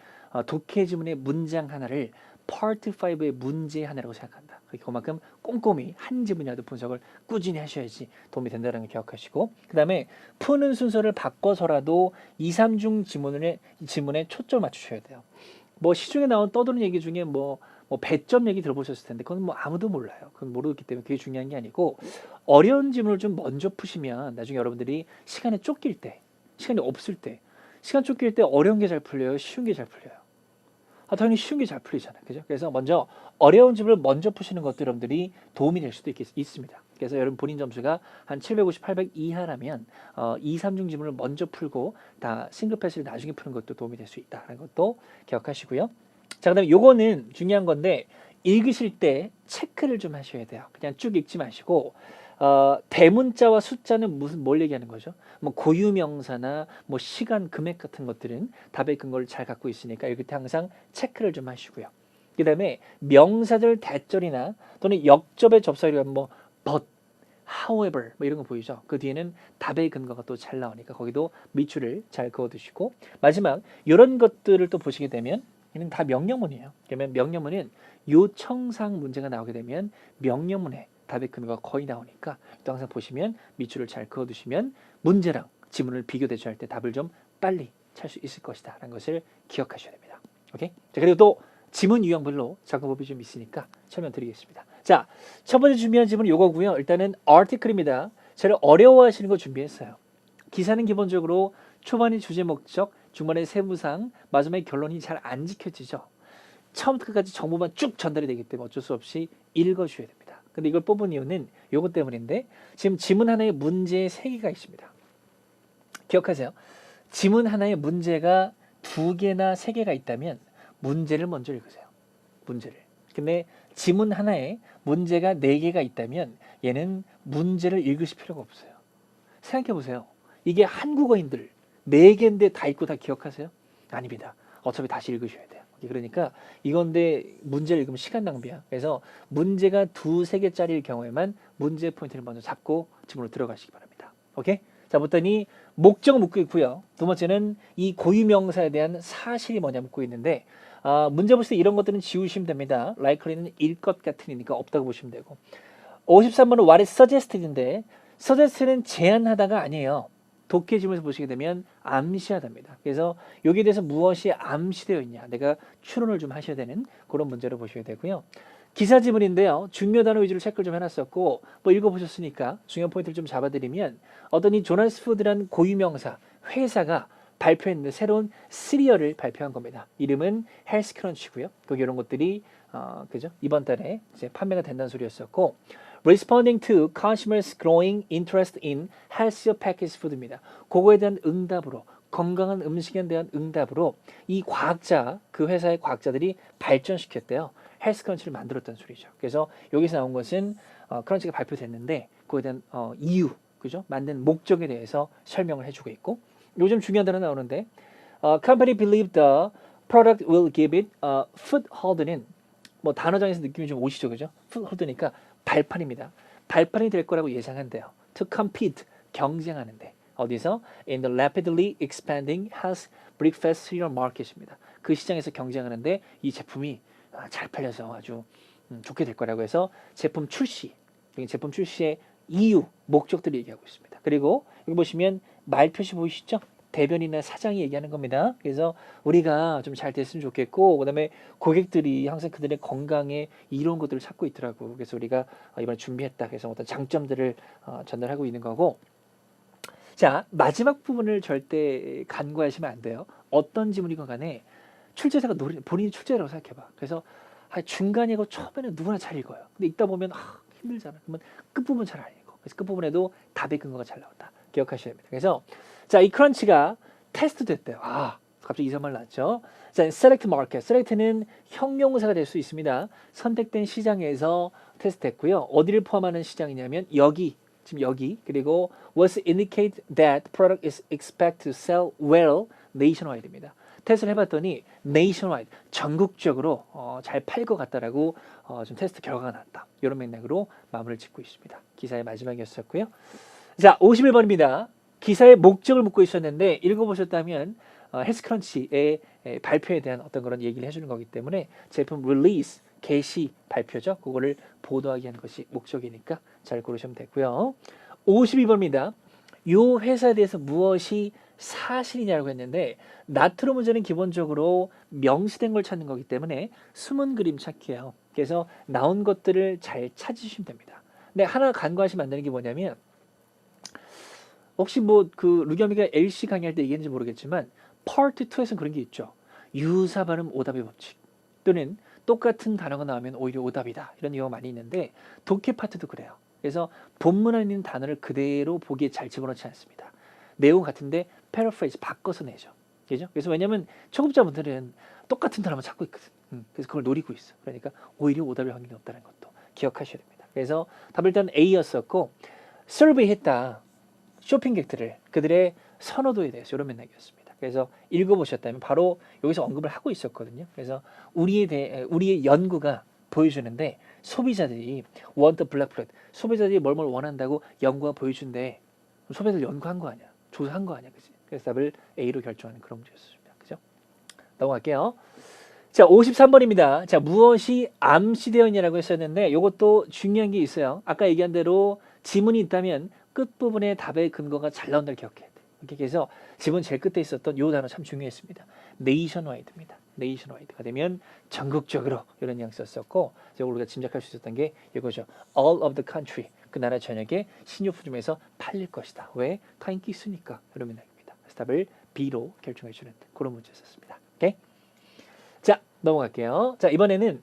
Speaker 1: 독해 지문의 문장 하나를 파트 5의 문제 하나라고 생각한다. 그만큼 꼼꼼히 한 지문이라도 분석을 꾸준히 하셔야지 도움이 된다는 걸 기억하시고, 그 다음에 푸는 순서를 바꿔서라도 2, 3중 지문에 초점을 맞추셔야 돼요. 뭐 시중에 나온 떠도는 얘기 중에 뭐 배점 얘기 들어보셨을 텐데 그건 뭐 아무도 몰라요. 그건 모르기 때문에 그게 중요한 게 아니고, 어려운 지문을 좀 먼저 푸시면 나중에 여러분들이 시간에 쫓길 때, 시간이 없을 때, 시간 쫓길 때 어려운 게 잘 풀려요? 쉬운 게 잘 풀려요? 당연히 쉬운 게 잘 풀리잖아요. 그죠? 그래서 먼저 어려운 지문을 먼저 푸시는 것도 여러분들이 도움이 될 수도 있습니다. 그래서 여러분 본인 점수가 한 750, 800 이하라면 2, 3중 지문을 먼저 풀고 다 싱글 패스를 나중에 푸는 것도 도움이 될 수 있다는 것도 기억하시고요. 자, 그다음에 요거는 중요한 건데, 읽으실 때 체크를 좀 하셔야 돼요. 그냥 쭉 읽지 마시고, 대문자와 숫자는 뭘 얘기하는 거죠? 뭐 고유명사나 뭐 시간, 금액 같은 것들은 답의 근거를 잘 갖고 있으니까 여기 항상 체크를 좀 하시고요. 그 다음에 명사들 대절이나 또는 역접의 접속이란 뭐 but, however 뭐 이런 거 보이죠? 그 뒤에는 답의 근거가 또 잘 나오니까 거기도 밑줄을 잘 그어두시고, 마지막 이런 것들을 또 보시게 되면 이는 다 명령문이에요. 그러면 명령문은 요청사항 문제가 나오게 되면 명령문에 답의 근거가 거의 나오니까 또 항상 보시면 밑줄을 잘 그어두시면 문제랑 지문을 비교 대조할 때 답을 좀 빨리 찾을 수 있을 것이다 라는 것을 기억하셔야 됩니다. 오케이? 자, 그리고 또 지문 유형별로 작업법이 좀 있으니까 설명드리겠습니다. 자, 첫 번째 준비한 지문은 요거고요. 일단은 article입니다. 저를 어려워하시는 거 준비했어요. 기사는 기본적으로 초반이 주제 목적, 중반에 세부상, 마지막에 결론이 잘 안 지켜지죠. 처음부터 끝까지 정보만 쭉 전달이 되기 때문에 어쩔 수 없이 읽어주셔야 됩니다. 근데 이걸 뽑은 이유는 요것 때문인데, 지금 지문 하나에 문제 3개가 있습니다. 기억하세요. 지문 하나에 문제가 2개나 3개가 있다면 문제를 먼저 읽으세요. 문제를. 근데 지문 하나에 문제가 4개가 있다면 얘는 문제를 읽으실 필요가 없어요. 생각해 보세요. 이게 한국어인들 4개인데 다 읽고 다 기억하세요? 아닙니다. 어차피 다시 읽으셔야 돼요. 그러니까 이건데 문제를 읽으면 시간 낭비야. 그래서 문제가 2, 3개짜리일 경우에만 문제 포인트를 먼저 잡고 지문으로 들어가시기 바랍니다. 오케이? 자, 보더니 목적 묻고 있고요. 두 번째는 이 고유명사에 대한 사실이 뭐냐 묻고 있는데, 문제 보실 때 이런 것들은 지우시면 됩니다. likely는 일 것 같으니까 없다고 보시면 되고, 53번은 what is suggested인데 suggest는 제안하다가 아니에요. 독해 지문에서 보시게 되면 암시하답니다. 그래서 여기에 대해서 무엇이 암시되어 있냐, 내가 추론을 좀 하셔야 되는 그런 문제로 보셔야 되고요. 기사 지문인데요. 중요 단어 위주로 체크를 좀 해놨었고, 뭐 읽어보셨으니까 중요한 포인트를 좀 잡아드리면, 어떤 이 조나스 푸드라는 고유명사 회사가 발표했는데 새로운 시리얼을 발표한 겁니다. 이름은 헬스 크런치고요. 거기 이런 것들이 그죠? 이번 달에 이제 판매가 된다는 소리였었고, responding to consumers' growing interest in healthier packaged food입니다. 그거에 대한 응답으로, 건강한 음식에 대한 응답으로 이 과학자, 그 회사의 과학자들이 발전시켰대요. 헬스 크런치를 만들었다는 소리죠. 그래서 여기서 나온 것은 크런치가 발표됐는데 그거에 대한 이유, 그죠? 만든 목적에 대해서 설명을 해주고 있고, 요즘 중요한 단어 나오는데 company believe the product will give it foothold는 뭐 단어장에서 느낌이 좀 오시죠, 그죠? foothold니까 발판입니다. 발판이 될 거라고 예상한대요. To compete, 경쟁하는데 어디서? In the rapidly expanding health breakfast cereal market입니다. 그 시장에서 경쟁하는데 이 제품이 잘 팔려서 아주 좋게 될 거라고 해서 제품 출시, 제품 출시의 이유, 목적들을 얘기하고 있습니다. 그리고 여기 보시면 말 표시 보이시죠? 대변인이나 사장이 얘기하는 겁니다. 그래서 우리가 좀 잘 됐으면 좋겠고, 그다음에 고객들이 항상 그들의 건강에 이런 것들을 찾고 있더라고. 그래서 우리가 이번에 준비했다. 그래서 어떤 장점들을 전달하고 있는 거고. 자, 마지막 부분을 절대 간과하시면 안 돼요. 어떤 지문이건 간에 출제자가 본인이 출제라고 생각해봐. 그래서 중간이고 처음에는 누구나 잘 읽어요. 근데 읽다 보면 힘들잖아. 그러면 끝부분 잘 안 읽어. 그래서 끝부분에도 답의 근거가 잘 나온다. 기억하셔야 됩니다. 그래서 자, 이 크런치가 테스트 됐대요. 갑자기 이상말 나왔죠. 자, select market. select는 형용사가 될 수 있습니다. 선택된 시장에서 테스트했고요. 어디를 포함하는 시장이냐면 여기, 지금 여기. 그리고 was indicate that product is expected to sell well nationwide입니다. 테스트를 해봤더니 nationwide, 전국적으로 잘 팔 것 같다라고 좀 테스트 결과가 나왔다. 이런 맥락으로 마무리를 짓고 있습니다. 기사의 마지막이었었고요. 자, 51번입니다. 기사의 목적을 묻고 있었는데 읽어보셨다면 헬스크런치의 발표에 대한 어떤 그런 얘기를 해주는 거기 때문에 제품 릴리스, 개시 발표죠. 그거를 보도하기 위한 것이 목적이니까 잘 고르시면 되고요. 52번입니다. 이 회사에 대해서 무엇이 사실이냐고 했는데 나트로 문제는 기본적으로 명시된 걸 찾는 거기 때문에 숨은 그림 찾기예요. 그래서 나온 것들을 잘 찾으시면 됩니다. 근데 하나 간과하시면 안 되는 게 뭐냐면 혹시 뭐 그 루겸이가 LC 강의할 때 얘기했는지 모르겠지만 파트 2에서는 그런 게 있죠. 유사 발음 오답의 법칙 또는 똑같은 단어가 나오면 오히려 오답이다. 이런 경우가 많이 있는데 독해 파트도 그래요. 그래서 본문 안에 있는 단어를 그대로 보기에 잘 집어넣지 않습니다. 내용 같은데 패러프레이즈 바꿔서 내죠. 그죠? 그래서 왜냐면 초급자분들은 똑같은 단어만 찾고 있거든. 그래서 그걸 노리고 있어. 그러니까 오히려 오답일 확률이 높다는 것도 기억하셔야 됩니다. 그래서 답을 일단 A였었고 서베이 했다. 쇼핑객들을 그들의 선호도에 대해서 이런 맥락이었습니다. 그래서 읽어보셨다면 바로 여기서 언급을 하고 있었거든요. 그래서 우리의 연구가 보여주는데 소비자들이 want the black plate, 소비자들이 뭘 원한다고 연구가 보여준대. 소비자들 연구한 거 아니야? 조사한 거 아니야? 그치? 그래서 답을 A로 결정하는 그런 문제였습니다. 그죠? 넘어갈게요. 자, 53번입니다. 자, 무엇이 암시되어 있냐라고 했었는데 이것도 중요한 게 있어요. 아까 얘기한 대로 지문이 있다면 끝부분에 답의 근거가 잘 나온다를 기억해야 돼. 이렇게 해서 지문 제일 끝에 있었던 이 단어 참 중요했습니다. nationwide입니다. nationwide가 되면 전국적으로 이런 뉘앙스 썼었고 우리가 짐작할 수 있었던 게 이거죠. all of the country, 그 나라 전역에 신유품점에서 팔릴 것이다. 왜? 다 인기 있으니까. 이런 맥락입니다. 그래서 답을 B로 결정해 주는 그런 문제였습니다. 오케이? 자, 넘어갈게요. 자, 이번에는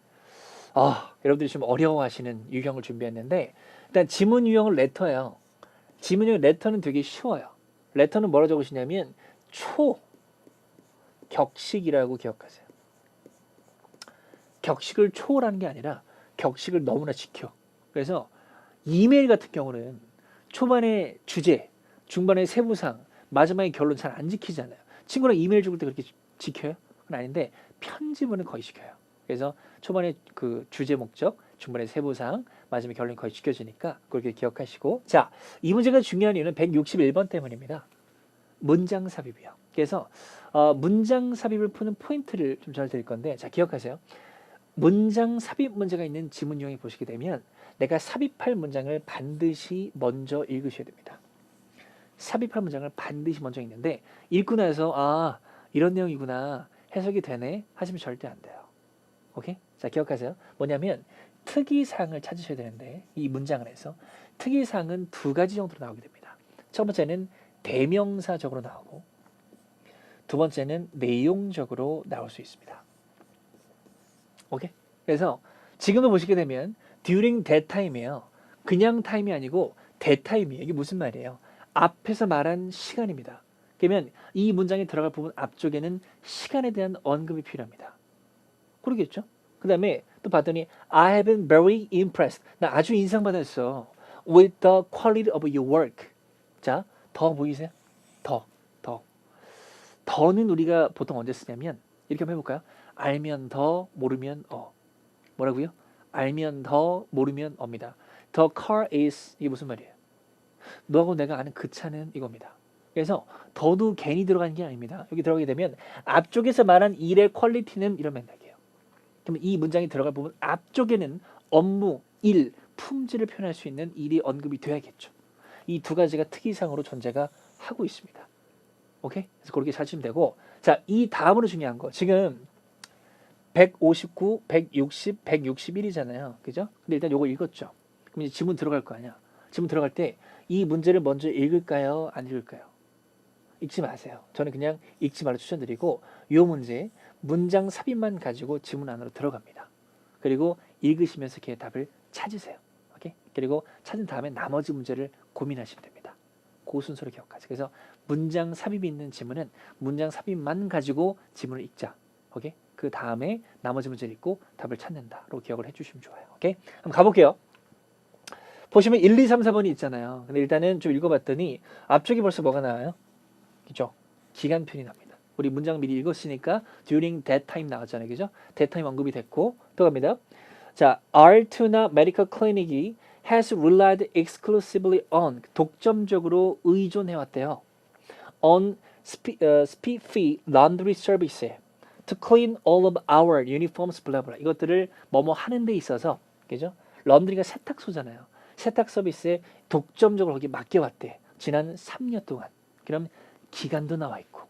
Speaker 1: 여러분들이 좀 어려워하시는 유형을 준비했는데 일단 지문 유형은 레터예요. 지문 유형 레터는 되게 쉬워요. 레터는 뭐라 적으시냐면 격식이라고 기억하세요. 격식을 초월하는 게 아니라 격식을 너무나 지켜. 그래서 이메일 같은 경우는 초반에 주제, 중반에 세부상, 마지막에 결론 잘 안 지키잖아요. 친구랑 이메일 죽을 때 그렇게 지켜요? 그건 아닌데 편집은 거의 지켜요. 그래서 초반에 그 주제 목적, 중반에 세부상, 마지막에 결론이 거의 지켜지니까 그렇게 기억하시고 자, 이 문제가 중요한 이유는 161번 때문입니다. 문장 삽입이요. 그래서 문장 삽입을 푸는 포인트를 좀 전해드릴 건데 자, 기억하세요. 문장 삽입 문제가 있는 지문 유형에 보시게 되면 내가 삽입할 문장을 반드시 먼저 읽으셔야 됩니다. 삽입할 문장을 반드시 먼저 읽는데 읽고 나서 이런 내용이구나 해석이 되네 하시면 절대 안 돼요. 오케이? 자, 기억하세요. 뭐냐면 특이사항을 찾으셔야 되는데 이 문장 안에서 특이사항은 두 가지 정도로 나오게 됩니다. 첫 번째는 대명사적으로 나오고 두 번째는 내용적으로 나올 수 있습니다. 오케이? 그래서 지금도 보시게 되면 during that time이에요. 그냥 타임이 아니고 that time이에요. 이게 무슨 말이에요? 앞에서 말한 시간입니다. 그러면 이 문장에 들어갈 부분 앞쪽에는 시간에 대한 언급이 필요합니다. 그러겠죠? 그 다음에 또 봤더니 I have been very impressed. 나 아주 인상받았어. with the quality of your work. 자, 더 보이세요? 더는 우리가 보통 언제 쓰냐면 이렇게 한번 해볼까요? 알면 더, 모르면 뭐라고요? 알면 더, 모르면 어입니다. The car is 이게 무슨 말이에요? 너하고 내가 아는 그 차는 이겁니다. 그래서 더도 괜히 들어가는 게 아닙니다. 여기 들어가게 되면 앞쪽에서 말한 일의 퀄리티는 이런 맥락이에요. 그러면 이 문장이 들어갈 부분 앞쪽에는 업무, 일, 품질을 표현할 수 있는 일이 언급이 돼야겠죠. 이 두 가지가 특이사항으로 존재가 하고 있습니다. 오케이? 그래서 그렇게 찾으시면 되고 자, 이 다음으로 중요한 거 지금 159, 160, 161이잖아요. 그죠? 근데 일단 요거 읽었죠. 그럼 이제 지문 들어갈 거 아니야. 지문 들어갈 때 이 문제를 먼저 읽을까요? 안 읽을까요? 읽지 마세요. 저는 그냥 읽지 말아 추천드리고 요 문제 문장 삽입만 가지고 지문 안으로 들어갑니다. 그리고 읽으시면서 이렇게 답을 찾으세요. 오케이? 그리고 찾은 다음에 나머지 문제를 고민하시면 됩니다. 그 순서로 기억하세요. 그래서 문장 삽입이 있는 지문은 문장 삽입만 가지고 지문을 읽자. 오케이? 그 다음에 나머지 문제를 읽고 답을 찾는다로 기억을 해주시면 좋아요. 오케이? 한번 가볼게요. 보시면 1, 2, 3, 4번이 있잖아요. 근데 일단은 좀 읽어봤더니 앞쪽에 벌써 뭐가 나와요? 그죠? 기간 표현이 납니다. 우리 문장 미리 읽었으니까 during that time 나왔잖아요. 그죠? that time 언급이 됐고 또 갑니다. 자, Altoona Medical Clinic이 has relied exclusively on 독점적으로 의존해왔대요. on spiffy laundry service to clean all of our uniforms, blah blah. 이것들을 뭐뭐 하는 데 있어서, 그죠? 런드리가 세탁소잖아요. 세탁 서비스에 독점적으로 거기 맡겨왔대. 지난 3년 동안. 그럼 기간도 나와 있고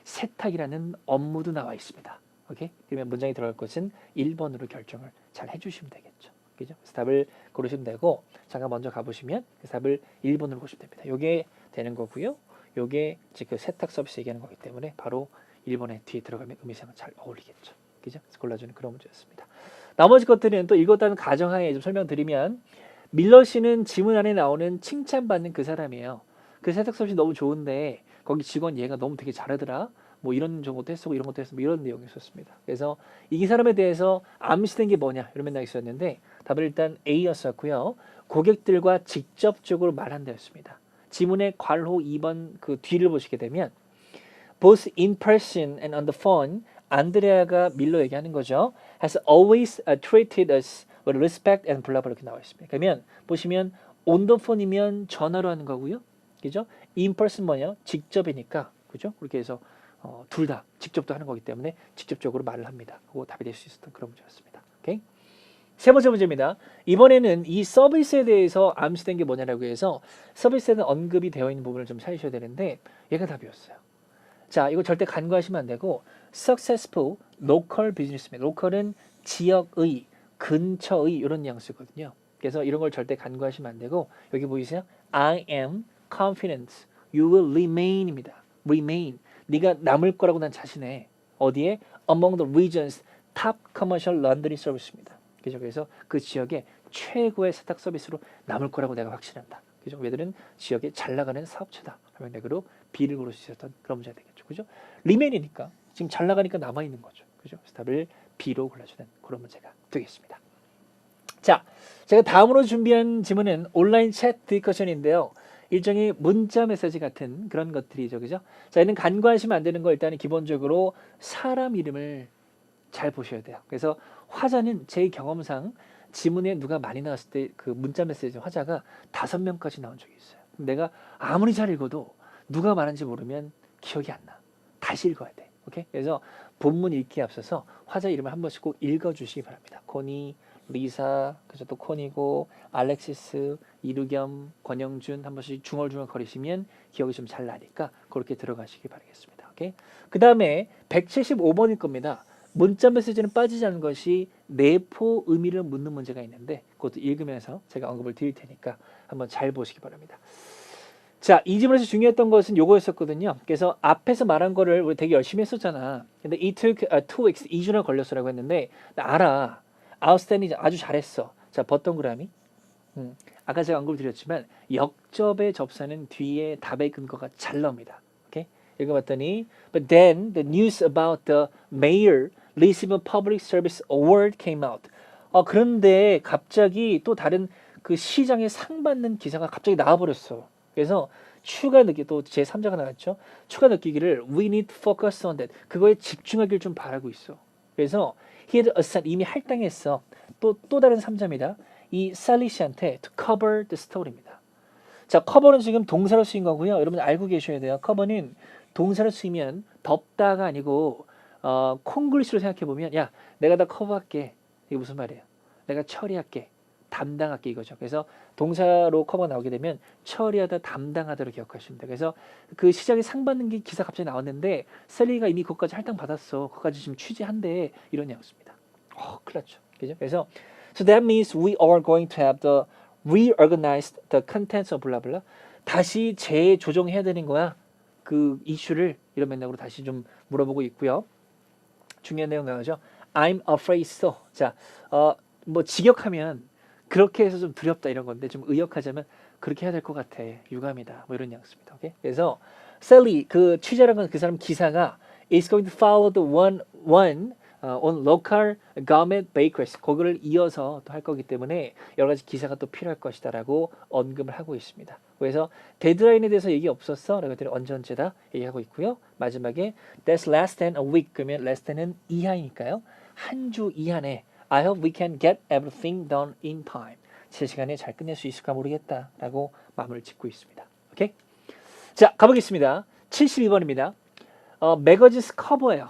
Speaker 1: 세탁이라는 업무도 나와 있습니다. 오케이? 그러면 문장이 들어갈 것은 1번으로 결정을 잘 해주시면 되겠죠. 그죠? 그래서 답을 고르시면 되고 잠깐 먼저 가보시면 그 답을 1번으로 보시면 됩니다. 요게 되는 거고요. 요게 지금 세탁 서비스 얘기하는 거기 때문에 바로 1번에 뒤에 들어가면 의미상은 잘 어울리겠죠. 그죠? 그래서 골라주는 그런 문제였습니다. 나머지 것들은 또 읽었다는 가정하에 좀 설명드리면 밀러 씨는 지문 안에 나오는 칭찬받는 그 사람이에요. 그 세탁 서비스 너무 좋은데 거기 직원 얘가 너무 되게 잘하더라. 뭐 이런 것도 했었고 이런 것도 했었고 이런 내용이 있었습니다. 그래서 이 사람에 대해서 암시된 게 뭐냐 이런 맨날 있었는데 답은 일단 A였었고요. 고객들과 직접적으로 말한다였습니다. 지문의 괄호 2번 그 뒤를 보시게 되면 both in person and on the phone 안드레아가 밀러에게 하는 거죠. has always treated us with respect and blah blah 이렇게 나와 있습니다. 그러면 보시면 on the phone이면 전화로 하는 거고요. 그죠? in person 뭐냐? 직접이니까. 그죠? 그렇게 해서 둘 다 직접도 하는 거기 때문에 직접적으로 말을 합니다. 그거 답이 될 수 있었던 그런 문제였습니다. 오케이? 세 번째 문제입니다. 이번에는 이 서비스에 대해서 암시된 게 뭐냐라고 해서 서비스에는 언급이 되어 있는 부분을 좀 찾으셔야 되는데 얘가 답이었어요. 자, 이거 절대 간과하시면 안 되고 successful local businessman. local은 지역의, 근처의 이런 뉘앙스거든요. 그래서 이런 걸 절대 간과하시면 안 되고 여기 보이세요? I am confident you will remain입니다. remain. 네가 남을 거라고 난 자신해. 어디에? Among the region's top commercial laundry service입니다. 그죠? 그래서 그 지역의 최고의 세탁 서비스로 남을 거라고 내가 확신한다. 그죠? 얘들은 지역에 잘 나가는 사업체다. 그러면 내가로 B를 고를 수 있었던 그런 문제가 되겠죠. 그죠? remain이니까 지금 잘 나가니까 남아 있는 거죠. 그죠? 그래서 답을 B로 골라주는 그런 문제가 되겠습니다. 자, 제가 다음으로 준비한 질문은 온라인 챗 디스커션인데요. 일종의 문자 메시지 같은 그런 것들이죠. 그죠? 자, 얘는 간과하시면 안 되는 거 일단은 기본적으로 사람 이름을 잘 보셔야 돼요. 그래서 화자는 제 경험상 지문에 누가 많이 나왔을 때 그 문자 메시지 화자가 5명까지 나온 적이 있어요. 내가 아무리 잘 읽어도 누가 말한지 모르면 기억이 안 나. 다시 읽어야 돼. 오케이? 그래서 본문 읽기에 앞서서 화자 이름을 한 번씩 꼭 읽어주시기 바랍니다. 코니, 리사, 그죠? 또 코니고, 알렉시스, 이루겸, 권영준 한 번씩 중얼중얼 거리시면 기억이 좀 잘 나니까 그렇게 들어가시기 바라겠습니다. 오케이? 그 다음에 175번일 겁니다. 문자 메시지는 빠지지 않은 것이 내포 의미를 묻는 문제가 있는데 그것도 읽으면서 제가 언급을 드릴 테니까 한번 잘 보시기 바랍니다. 자, 이 질문에서 중요했던 것은 요거였었거든요. 그래서 앞에서 말한 거를 우리 되게 열심히 했었잖아. 근데 it took 2 weeks, 2주나 걸렸어라고 했는데 나 알아. outstanding 아주 잘했어. 자, 버튼그라미. 아까 제가 언급을 드렸지만 역접의 접사는 뒤에 답의 근거가 잘 나옵니다. 오케이? 읽어봤더니 but then the news about the mayor receiving public service award came out. 그런데 갑자기 또 다른 그 시장에 상 받는 기사가 갑자기 나와버렸어. 그래서 추가 느끼 또 제 3자가 나왔죠. 추가 느끼기를 we need to focus on that. 그거에 집중하기를 좀 바라고 있어. 그래서 he had assigned 이미 할당했어. 또 다른 3자입니다. 이 셀리 씨한테 to cover the story입니다. 자, 커버는 지금 동사로 쓰인 거고요. 여러분 알고 계셔야 돼요. 커버는 동사로 쓰이면 덮다가 아니고 콩글리시로 생각해 보면 야, 내가 다 커버할게. 이게 무슨 말이에요? 내가 처리할게. 담당할게 이거죠. 그래서 동사로 커버가 나오게 되면 처리하다, 담당하다로 기억하시면 돼요. 그래서 그 시장에 상 받는 게 기사 갑자기 나왔는데 셀리가 이미 그것까지 할당 받았어. 그것까지 지금 취재한대. 이런 뉘앙스입니다. 큰일 났죠. 그죠? 그래서 so that means we are going to have the reorganized the contents of blah blah. 다시 재조정해야 되는 거야. 그 이슈를 이런 맥락으로 다시 좀 물어보고 있고요. 중요한 내용 나오죠. I'm afraid so. 자, 뭐 직역하면 그렇게 해서 좀 두렵다 이런 건데 좀 의역하자면 그렇게 해야 될 것 같아. 유감이다. 뭐 이런 뉘앙스입니다. 오케이? 그래서 Sally 그 취재라는 건 그 사람 기사가 is going to follow the one on local government bakeries 그거를 이어서 또 할 거기 때문에 여러 가지 기사가 또 필요할 것이다라고 언급을 하고 있습니다. 그래서 데드라인에 대해서 얘기 없었어? 라고 했더니 언제다 얘기하고 있고요. 마지막에 that's less than a week 그러면 less than은 이하이니까요. 한 주 이하에 I hope we can get everything done in time. 제 시간에 잘 끝낼 수 있을까 모르겠다라고 마음을 짓고 있습니다. 오케이? 자, 가보겠습니다. 72번입니다. 매거진스 커버예요.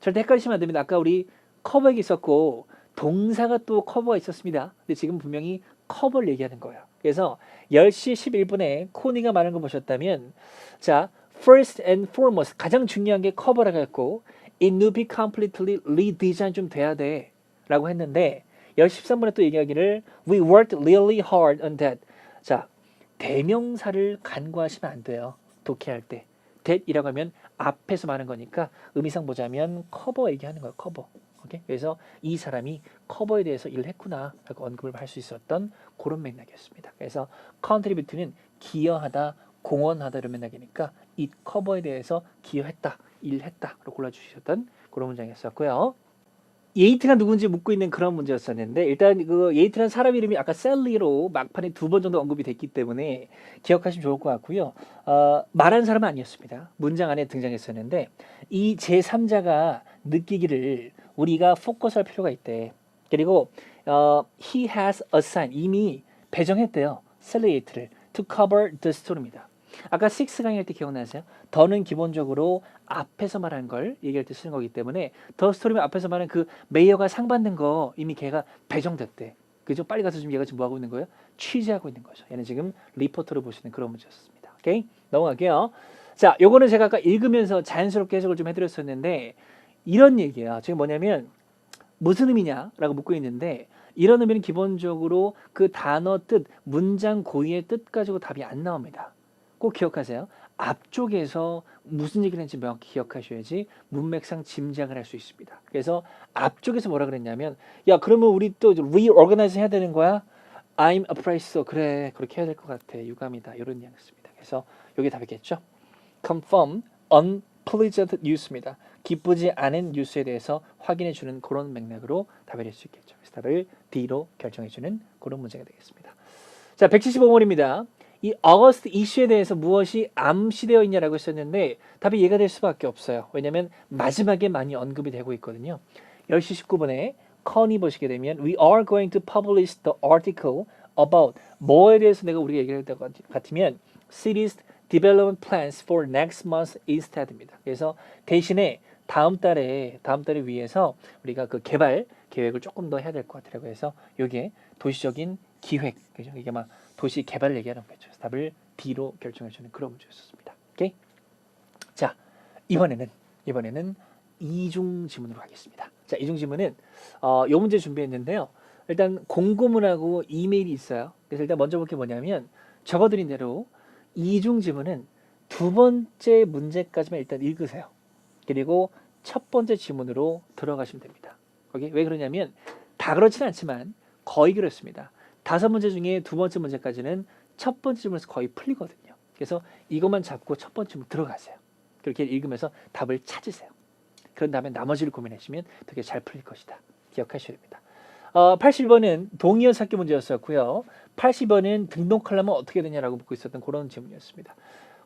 Speaker 1: 절대 헷갈리시면 안 됩니다. 아까 우리 커버가 있었고 동사가 또 커버가 있었습니다. 근데 지금 분명히 커버를 얘기하는 거예요. 그래서 10시 11분에 코니가 말하는 거 보셨다면 자, first and foremost 가장 중요한 게 커버라고 했고 it need be completely redesign 좀 돼야 돼 라고 했는데 10시 13분에 또 얘기하기를 we worked really hard on that. 자, 대명사를 간과하시면 안 돼요. 독해할 때. that이라고 하면 앞에서 말하는 거니까 의미상 보자면 커버 얘기하는 거예요. 커버. 오케이? 그래서 이 사람이 커버에 대해서 일을 했구나 라고 언급을 할 수 있었던 그런 맥락이었습니다. 그래서 contribute는 기여하다, 공헌하다 이런 맥락이니까 이 커버에 대해서 기여했다, 일했다로 골라주셨던 그런 문장이었었고요. 예이트가 누군지 묻고 있는 그런 문제였었는데 일단 그 예이트라는 사람 이름이 아까 셀리로 막판에 2번 정도 언급이 됐기 때문에 기억하시면 좋을 것 같고요. 말한 사람은 아니었습니다. 문장 안에 등장했었는데 이 제3자가 느끼기를 우리가 포커스할 필요가 있대. 그리고 he has assigned 이미 배정했대요. 셀리 예이트를 to cover the story입니다. 아까 6 강의할 때 기억나세요? 더는 기본적으로 앞에서 말하는 걸 얘기할 때 쓰는 거기 때문에 더 스토리면 앞에서 말하는 그 메이어가 상 받는 거 이미 걔가 배정됐대. 그죠? 빨리 가서 지금 얘가 지금 뭐 하고 있는 거예요? 취재하고 있는 거죠. 얘는 지금 리포터를 보시는 그런 문제였습니다. 오케이? 넘어갈게요. 자, 요거는 제가 아까 읽으면서 자연스럽게 해석을 좀 해드렸었는데 이런 얘기야. 지금 뭐냐면 무슨 의미냐라고 묻고 있는데 이런 의미는 기본적으로 그 단어 뜻, 문장 고유의 뜻 가지고 답이 안 나옵니다. 꼭 기억하세요. 앞쪽에서 무슨 얘기를 했는지 명확히 기억하셔야지 문맥상 짐작을 할 수 있습니다. 그래서 앞쪽에서 뭐라 그랬냐면 야 그러면 우리 또 reorganize 해야 되는 거야? I'm afraid so. 그래 그렇게 해야 될 것 같아. 유감이다. 이런 이야기였습니다. 그래서 여기 답이겠죠. confirm unpleasant news입니다. 기쁘지 않은 뉴스에 대해서 확인해 주는 그런 맥락으로 답을 할 수 있겠죠. 그래서 답을 D로 결정해 주는 그런 문제가 되겠습니다. 자, 175번입니다. 이 어거스트 이슈에 대해서 무엇이 암시되어 있냐라고 했었는데 답이 이해가 될 수밖에 없어요. 왜냐하면 마지막에 많이 언급이 되고 있거든요. 10시 19분에 커니 보시게 되면 We are going to publish the article about 뭐에 대해서 내가 우리가 얘기를 할 것 같으면 Cities Development Plans for next month instead입니다. 그래서 대신에 다음 달에 위해서 우리가 그 개발 계획을 조금 더 해야 될 것 같아요. 그래서 이게 도시적인 기획, 그죠? 이게 막 도시 개발을 얘기하는 거죠. 답을 B로 결정해주는 그런 문제였습니다. 오케이? 자, 이번에는 이중 지문으로 하겠습니다. 자, 이중 지문은 요 문제 준비했는데요. 일단 공고문하고 이메일이 있어요. 그래서 일단 먼저 볼 게 뭐냐면 적어드린 대로 이중 지문은 두 번째 문제까지만 일단 읽으세요. 그리고 첫 번째 지문으로 들어가시면 됩니다. 오케이? 왜 그러냐면 다 그렇지는 않지만 거의 그렇습니다. 5문제 중에 두 번째 문제까지는 첫 번째 질문에서 거의 풀리거든요. 그래서 이것만 잡고 첫 번째 질문 들어가세요. 그렇게 읽으면서 답을 찾으세요. 그런 다음에 나머지를 고민하시면 되게 잘 풀릴 것이다. 기억하셔야 됩니다. 80번은 동의어 찾기 문제였었고요. 80번은 등록하려면 어떻게 되냐라고 묻고 있었던 그런 질문이었습니다.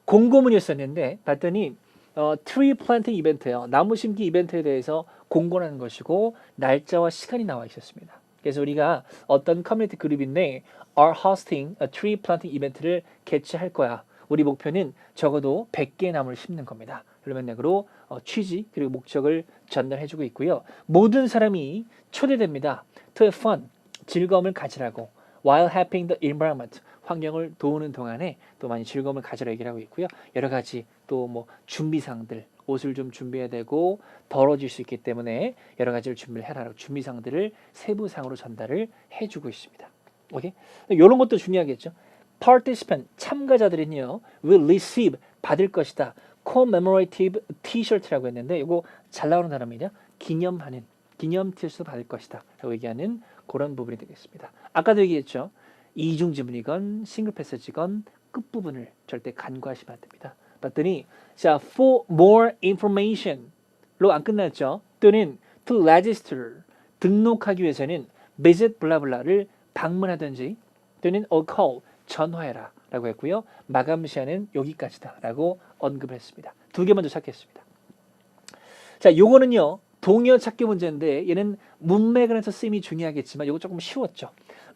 Speaker 1: 공고문이었었는데 봤더니 트리 플랜팅 이벤트예요. 나무 심기 이벤트에 대해서 공고하는 것이고 날짜와 시간이 나와 있었습니다. 그래서 우리가 어떤 커뮤니티 그룹인데 are hosting a tree planting 이벤트를 개최할 거야. 우리 목표는 적어도 100개의 나무를 심는 겁니다. 그런 맥락으로 취지 그리고 목적을 전달해주고 있고요. 모든 사람이 초대됩니다. to have fun, 즐거움을 가지라고 while helping the environment, 환경을 도우는 동안에 또 많이 즐거움을 가지라 얘기를 하고 있고요. 여러 가지 또 뭐 준비사항들 옷을 좀 준비해야 되고 더러워질 수 있기 때문에 여러 가지를 준비를 해라라고 준비사항들을 세부상으로 전달을 해주고 있습니다. 오케이? 이런 것도 중요하겠죠. Participant 참가자들은요 will receive 받을 것이다. commemorative T-shirt라고 했는데 이거 잘 나오는 단어입니다. 기념하는 기념 티셔츠 받을 것이다 라고 얘기하는 그런 부분이 되겠습니다. 아까도 얘기했죠. 이중 지문이건 싱글 패스지건 끝부분을 절대 간과하시면 안 됩니다. 봤더니 자, for more information로 안 끝났죠. 또는 to register 등록하기 위해서는 visit 블라블라를 방문하든지 또는 or call 전화해라 라고 했고요. 마감 시간은 여기까지다 라고 언급을 했습니다. 두 개 먼저 찾겠습니다. 자, 요거는요. 동의어 찾기 문제인데 얘는 문맥을 해서 쓰임이 중요하겠지만 이거 조금 쉬웠죠.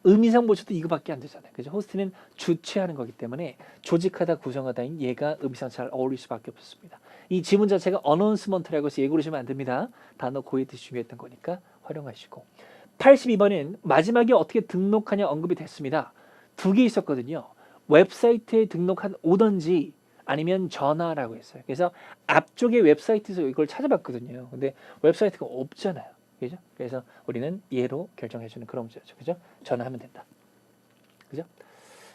Speaker 1: 의미상 보셔도 이거밖에 안 되잖아요. 그죠? 호스트는 주최하는 거기 때문에 조직하다 구성하다인 얘가 의미상 잘 어울릴 수밖에 없습니다. 이 지문 자체가 어너운스먼트라고 해서 예고르시면 안 됩니다. 단어 고의뜻이 중요했던 거니까 활용하시고 82번은 마지막에 어떻게 등록하냐 언급이 됐습니다. 두 개 있었거든요. 웹사이트에 등록한 오던지 아니면 전화라고 했어요. 그래서 앞쪽에 웹사이트에서 이걸 찾아봤거든요. 근데 웹사이트가 없잖아요. 그죠? 그래서 우리는 예로 결정해주는 그런 문제죠. 그죠? 전화하면 된다. 그죠?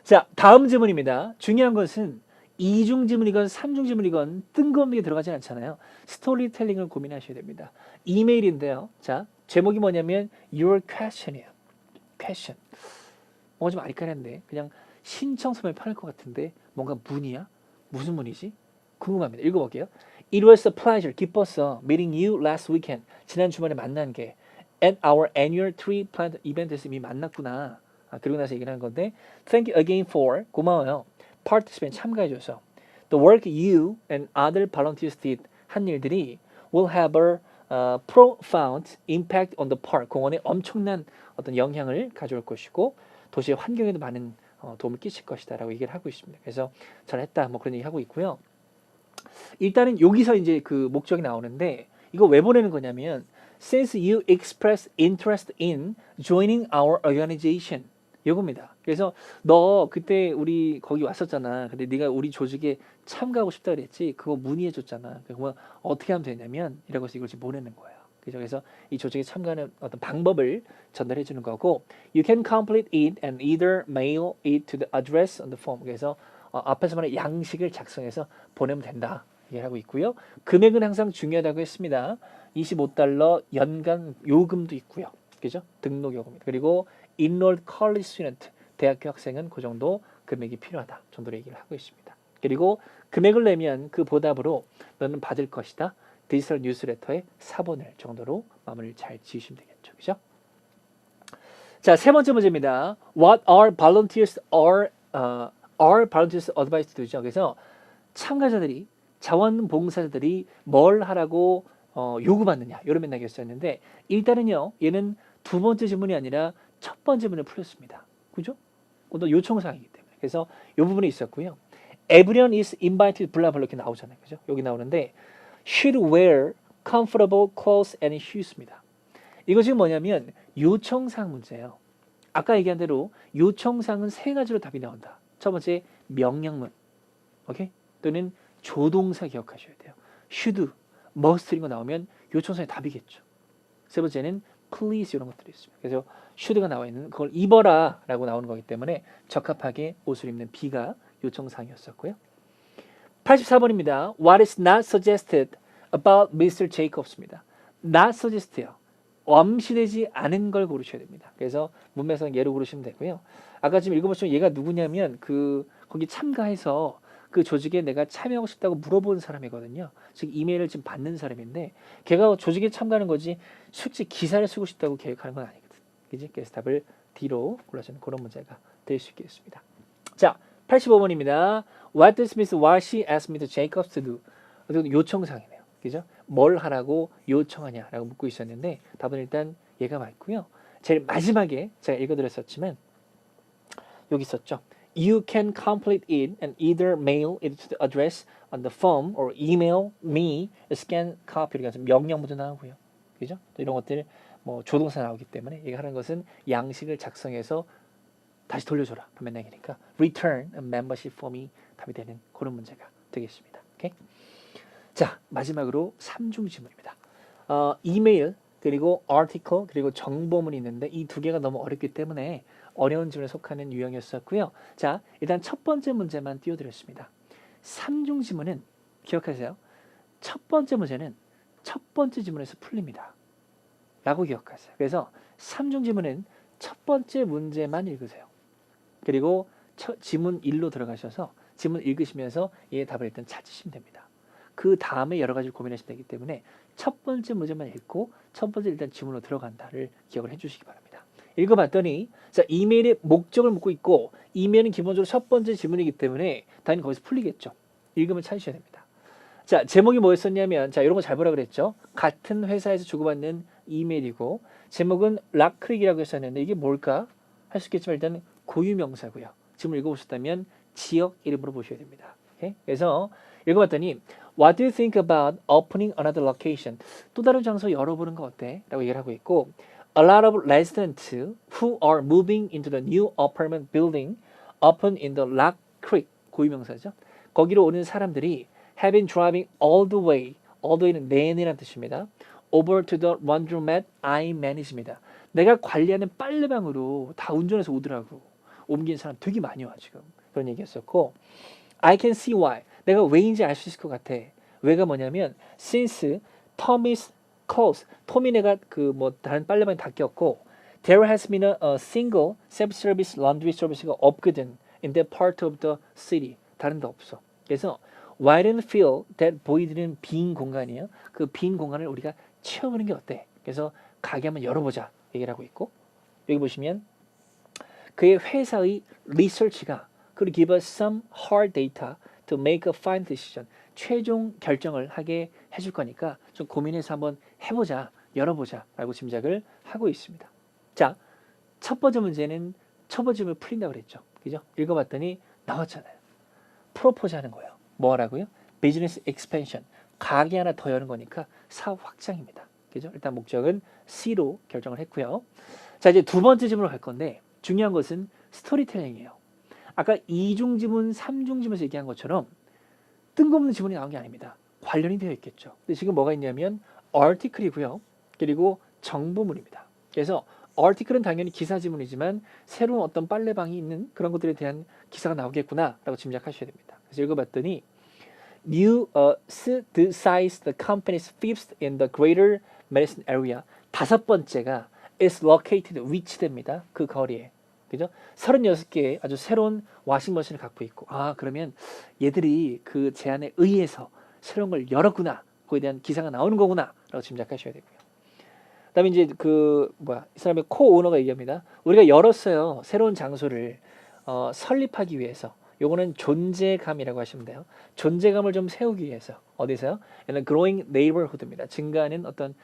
Speaker 1: 자, 다음 지문입니다. 중요한 것은 이중 지문이건 삼중 지문이건 뜬금없게 들어가진 않잖아요. 스토리텔링을 고민하셔야 됩니다. 이메일인데요. 자, 제목이 뭐냐면 Your question이에요. question. 뭔가 좀 아리까리한데 그냥 신청서면 편할 것 같은데 뭔가 문이야? 무슨 문이지? 궁금합니다. 읽어볼게요. It was a pleasure. 기뻤어. Meeting you last weekend. 지난 주말에 만난 게 at our annual tree plant 이벤트에서 이미 만났구나. 그리고 나서 얘기를 한 건데 Thank you again for 고마워요. Participant 참가해줘서 The work you and other volunteers did 한 일들이 will have a profound impact on the park. 공원에 엄청난 어떤 영향을 가져올 것이고 도시의 환경에도 많은 도움을 끼칠 것이다 라고 얘기를 하고 있습니다. 그래서 잘했다 뭐 그런 얘기 하고 있고요. 일단은 여기서 이제 그 목적이 나오는데 이거 왜 보내는 거냐면 since you express interest in joining our organization 이겁니다. 그래서 너 그때 우리 거기 왔었잖아. 근데 네가 우리 조직에 참가하고 싶다 그랬지. 그거 문의해 줬잖아. 그러면 어떻게 하면 되냐면 이라고 해서 이걸 지금 보내는 거예요. 그죠? 그래서 이 조직에 참가하는 어떤 방법을 전달해 주는 거고 you can complete it and either mail it to the address on the form. 그래서 앞에서 말한 양식을 작성해서 보내면 된다. 얘기하고 있고요. 금액은 항상 중요하다고 했습니다. $25 연간 요금도 있고요. 그죠? 등록 요금입니다. 그리고 enrolled college student 대학교 학생은 그 정도 금액이 필요하다 정도로 얘기를 하고 있습니다. 그리고 금액을 내면 그 보답으로 너는 받을 것이다. 디지털 뉴스레터에 사본을 정도로 마무리를 잘 지으시면 되겠죠. 그죠? 자, 세 번째 문제입니다. What are volunteers advised to do죠? 그래서 참가자들이 자원봉사자들이 뭘 하라고 요구받느냐 이런 맥락이었었는데 일단은요 얘는 두 번째 질문이 아니라 첫 번째 질문을 풀렸습니다. 그죠? 또 요청사항이기 때문에 그래서 이 부분이 있었고요. Everyone is invited 블라블라 이렇게 나오잖아요. 그죠? 여기 나오는데 should wear comfortable clothes and shoes입니다. 이거 지금 뭐냐면 요청사항 문제예요. 아까 얘기한 대로 요청사항은 세 가지로 답이 나온다. 첫 번째 명령문, 오케이? 또는 조동사 기억하셔야 돼요. should, must 이런 거 나오면 요청사항의 답이겠죠. 세 번째는 please 이런 것들이 있습니다. 그래서 should가 나와 있는 그걸 입어라 라고 나오는 거기 때문에 적합하게 옷을 입는 B가 요청사항이었었고요. 84번입니다. What is not suggested about Mr. Jacobs입니다. Not suggest요. 엄시되지 않은 걸 고르셔야 됩니다. 그래서 문맥상 예로 고르시면 되고요. 아까 지금 읽어보시면 얘가 누구냐면 거기 참가해서 그 조직에 내가 참여하고 싶다고 물어본 사람이거든요. 즉 이메일을 지금 받는 사람인데 걔가 조직에 참가하는 거지 실제 기사를 쓰고 싶다고 계획하는 건 아니거든. 그지? 그래서 답을 D로 골라주는 그런 문제가 될 수 있겠습니다. 자, 85번입니다. What does Miss Walsh ask Mr. Jacobs to do? 요청사항이네요. 그죠? 뭘 하라고 요청하냐라고 묻고 있었는데 답은 일단 얘가 맞고요. 제일 마지막에 제가 읽어드렸었지만 여기 있었죠. You can complete it and either mail it to the address on the form or email me a scan copy. 그러니까 명령문도 나오고요. 그죠? 또 이런 것들 뭐 조동사 나오기 때문에 얘가 하는 것은 양식을 작성해서 다시 돌려줘라. 그 맥락이니까 return a membership form이 답이 되는 그런 문제가 되겠습니다. 오케이? 자, 마지막으로 3중 지문입니다. 이메일 그리고 article 그리고 정보문이 있는데 이 두 개가 너무 어렵기 때문에 어려운 지문에 속하는 유형이었었고요. 자, 일단 첫 번째 문제만 띄워드렸습니다. 3중 지문은 기억하세요. 첫 번째 문제는 첫 번째 지문에서 풀립니다. 라고 기억하세요. 그래서 3중 지문은 첫 번째 문제만 읽으세요. 그리고 지문 1로 들어가셔서 지문 읽으시면서 이 답을 일단 찾으시면 됩니다. 그 다음에 여러 가지 고민하시면 되기 때문에 첫 번째 문제만 읽고 첫 번째 일단 지문으로 들어간다를 기억을 해주시기 바랍니다. 읽어봤더니 자, 이메일의 목적을 묻고 있고 이메일은 기본적으로 첫 번째 지문이기 때문에 당연히 거기서 풀리겠죠. 읽으면 찾으셔야 됩니다. 자, 제목이 뭐였었냐면 자, 이런 거 잘 보라 그랬죠. 같은 회사에서 주고받는 이메일이고 제목은 락크릭이라고 했었는데 이게 뭘까 할 수 있겠지만 일단 고유명사고요. 지문 읽어보셨다면 지역 이름으로 보셔야 됩니다. 오케이? 그래서 읽어봤더니 What do you think about opening another location? 또 다른 장소 열어보는 거 어때? 라고 얘기를 하고 있고 A lot of residents who are moving into the new apartment building open in the Rock Creek 고유명사죠. 거기로 오는 사람들이 have been driving all the way는 내내라는 뜻입니다. over to the laundromat I manage입니다. 내가 관리하는 빨래방으로 다 운전해서 오더라고. 옮긴 사람 되게 많이 와 지금. 그런 얘기였었고 I can see why. 내가 왜인지 알 수 있을 것 같아. 왜가 뭐냐면 since Tom is closed. 톰이 내가 그 뭐 다른 빨래방이 다 꼈고 there has been a single self-service laundry service가 없거든 in that part of the city. 다른 데 없어. 그래서 widen feel that void는 빈 공간이에요. 그 빈 공간을 우리가 채워보는 게 어때? 그래서 가게 한번 열어보자 얘기를 하고 있고 여기 보시면 그의 회사의 리서치가 could give us some hard data to make a fine decision. 최종 결정을 하게 해줄 거니까 좀 고민해서 한번 해보자, 열어보자 라고 짐작을 하고 있습니다. 자, 첫 번째 문제는 첫 번째 문제 풀린다고 그랬죠. 그죠? 읽어봤더니 나왔잖아요. 프로포즈 하는 거예요. 뭐 하라고요? 비즈니스 익스펜션. 가게 하나 더 여는 거니까 사업 확장입니다. 그죠? 일단 목적은 C로 결정을 했고요. 자, 이제 두 번째 질문으로 갈 건데 중요한 것은 스토리텔링이에요. 아까 2중 지문, 3중 지문에서 얘기한 것처럼 뜬금없는 지문이 나온 게 아닙니다. 관련이 되어 있겠죠. 근데 지금 뭐가 있냐면 article이고요. 그리고 정보문입니다. 그래서 article은 당연히 기사 지문이지만 새로운 어떤 빨래방이 있는 그런 것들에 대한 기사가 나오겠구나 라고 짐작하셔야 됩니다. 그래서 읽어봤더니 New size the company's fifth in the greater Madison area. 다섯 번째가 is located 위치됩니다. 그 거리에. 그죠? 36개의 아주 새로운 와싱머신을 갖고 있고 아 그러면 얘들이 그 제안에 의해서 새로운 걸 열었구나. 그에 대한 기사가 나오는 거구나 라고 짐작하셔야 되고요. 그 다음에 이제 이 사람의 코-오너가 얘기합니다. 우리가 열었어요. 새로운 장소를 설립하기 위해서. 요거는 존재감이라고 하시면 돼요. 존재감을 좀 세우기 위해서. 어디서요? growing neighborhood입니다. 증가하는 어떤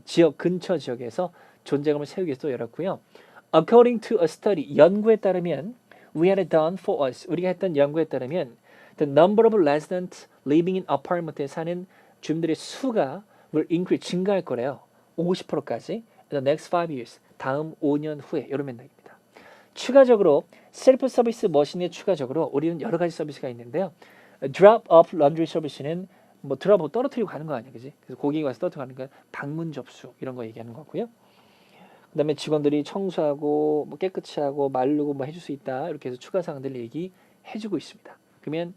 Speaker 1: 지역, 근처 지역에서 존재감을 세우기 위해서 열었고요. According to a study, 연구에 따르면 we had done for us, 우리가 했던 연구에 따르면 the number of residents living in apartment에 사는 주민들의 수가 will increase, 증가할 거래요. 50%까지 in the next 5 years, 다음 5년 후에 이런 맥락입니다. 추가적으로 셀프 서비스 머신에 추가적으로 우리는 여러 가지 서비스가 있는데요. drop off laundry 서비스는 뭐 드랍하고 떨어뜨리고 가는 거 아니야, 그지? 그래서 고객이 와서 떨어뜨리고 가는 거 방문 접수 이런 거 얘기하는 거고요. 그다음에 직원들이 청소하고 뭐 깨끗이 하고 마르고 뭐 해줄 수 있다 이렇게 해서 추가 사항들을 얘기해주고 있습니다. 그러면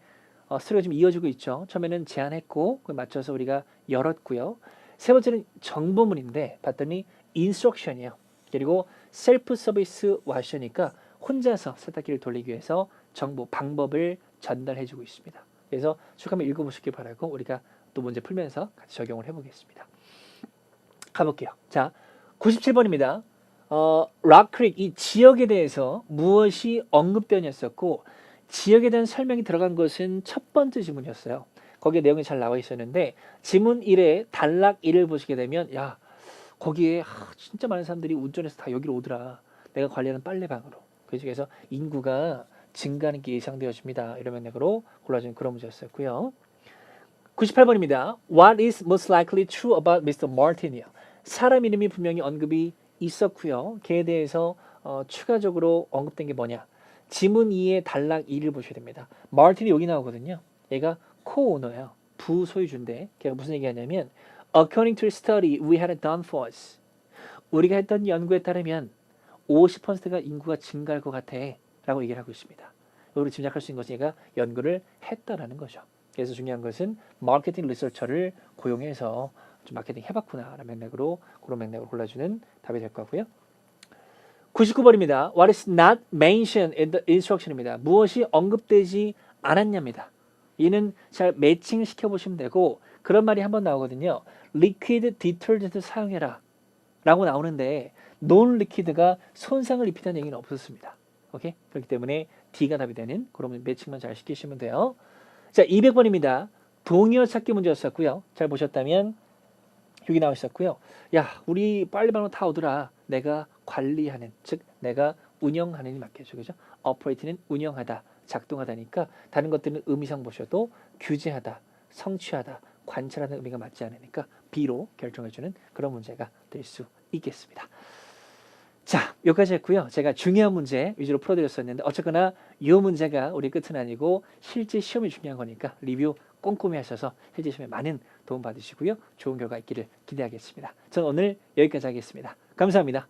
Speaker 1: 스토리가 좀 이어지고 있죠. 처음에는 제안했고 그에 맞춰서 우리가 열었고요. 세 번째는 정보문인데 봤더니 인스트럭션이에요. 그리고 셀프 서비스 와셔니까 혼자서 세탁기를 돌리기 위해서 정보 방법을 전달해주고 있습니다. 그래서 쭉 한번 읽어보시길 바라고 우리가 또 문제 풀면서 같이 적용을 해보겠습니다. 가볼게요. 자. 97번입니다. 락크릭 이 지역에 대해서 무엇이 언급되었었고 지역에 대한 설명이 들어간 것은 첫 번째 지문이었어요. 거기에 내용이 잘 나와 있었는데 지문 1에 단락 1을 보시게 되면 야 거기에 진짜 많은 사람들이 운전해서 다 여기로 오더라. 내가 관리하는 빨래방으로. 그래서 인구가 증가하는 게 예상되어집니다. 이런 맥락으로 골라준 그런 문제였었고요. 98번입니다. What is most likely true about Mr. Martin이요. 사람 이름이 분명히 언급이 있었고요. 걔에 대해서 추가적으로 언급된 게 뭐냐. 지문 2의 단락 2를 보셔야 됩니다. 마틴이 여기 나오거든요. 얘가 코-오너예요. 부소유주인데 걔가 무슨 얘기하냐면 According to a study we had done for us. 우리가 했던 연구에 따르면 50%가 인구가 증가할 것 같아 라고 얘기를 하고 있습니다. 여기로 짐작할 수 있는 것은 얘가 연구를 했다라는 거죠. 그래서 중요한 것은 마케팅 리서처를 고용해서 좀 마케팅 해봤구나 라는 맥락으로 그런 맥락으로 골라주는 답이 될 거고요. 99번입니다. What is not mentioned in the instruction입니다. 무엇이 언급되지 안 왔냐입니다. 얘는 잘 매칭시켜 보시면 되고 그런 말이 한번 나오거든요. 리퀴드 디터전트 사용해라 라고 나오는데 논 리퀴드가 손상을 입히다는 얘기는 없었습니다. 오케이? 그렇기 때문에 D가 답이 되는 그런 매칭만 잘 시키시면 돼요. 자, 200번입니다. 동의어 찾기 문제였었고요. 잘 보셨다면 여기 나와 있었고요. 야, 우리 빨리빨리 다 오더라. 내가 관리하는, 즉 내가 운영하는이 맞겠죠. 그죠? operate는 운영하다, 작동하다니까 다른 것들은 의미상 보셔도 규제하다, 성취하다, 관찰하는 의미가 맞지 않으니까 B로 결정해주는 그런 문제가 될 수 있겠습니다. 자, 여기까지 했고요. 제가 중요한 문제 위주로 풀어드렸었는데 어쨌거나 이 문제가 우리 끝은 아니고 실제 시험이 중요한 거니까 리뷰 꼼꼼히 하셔서 실제 시험에 많은 도움 받으시고요. 좋은 결과 있기를 기대하겠습니다. 저는 오늘 여기까지 하겠습니다. 감사합니다.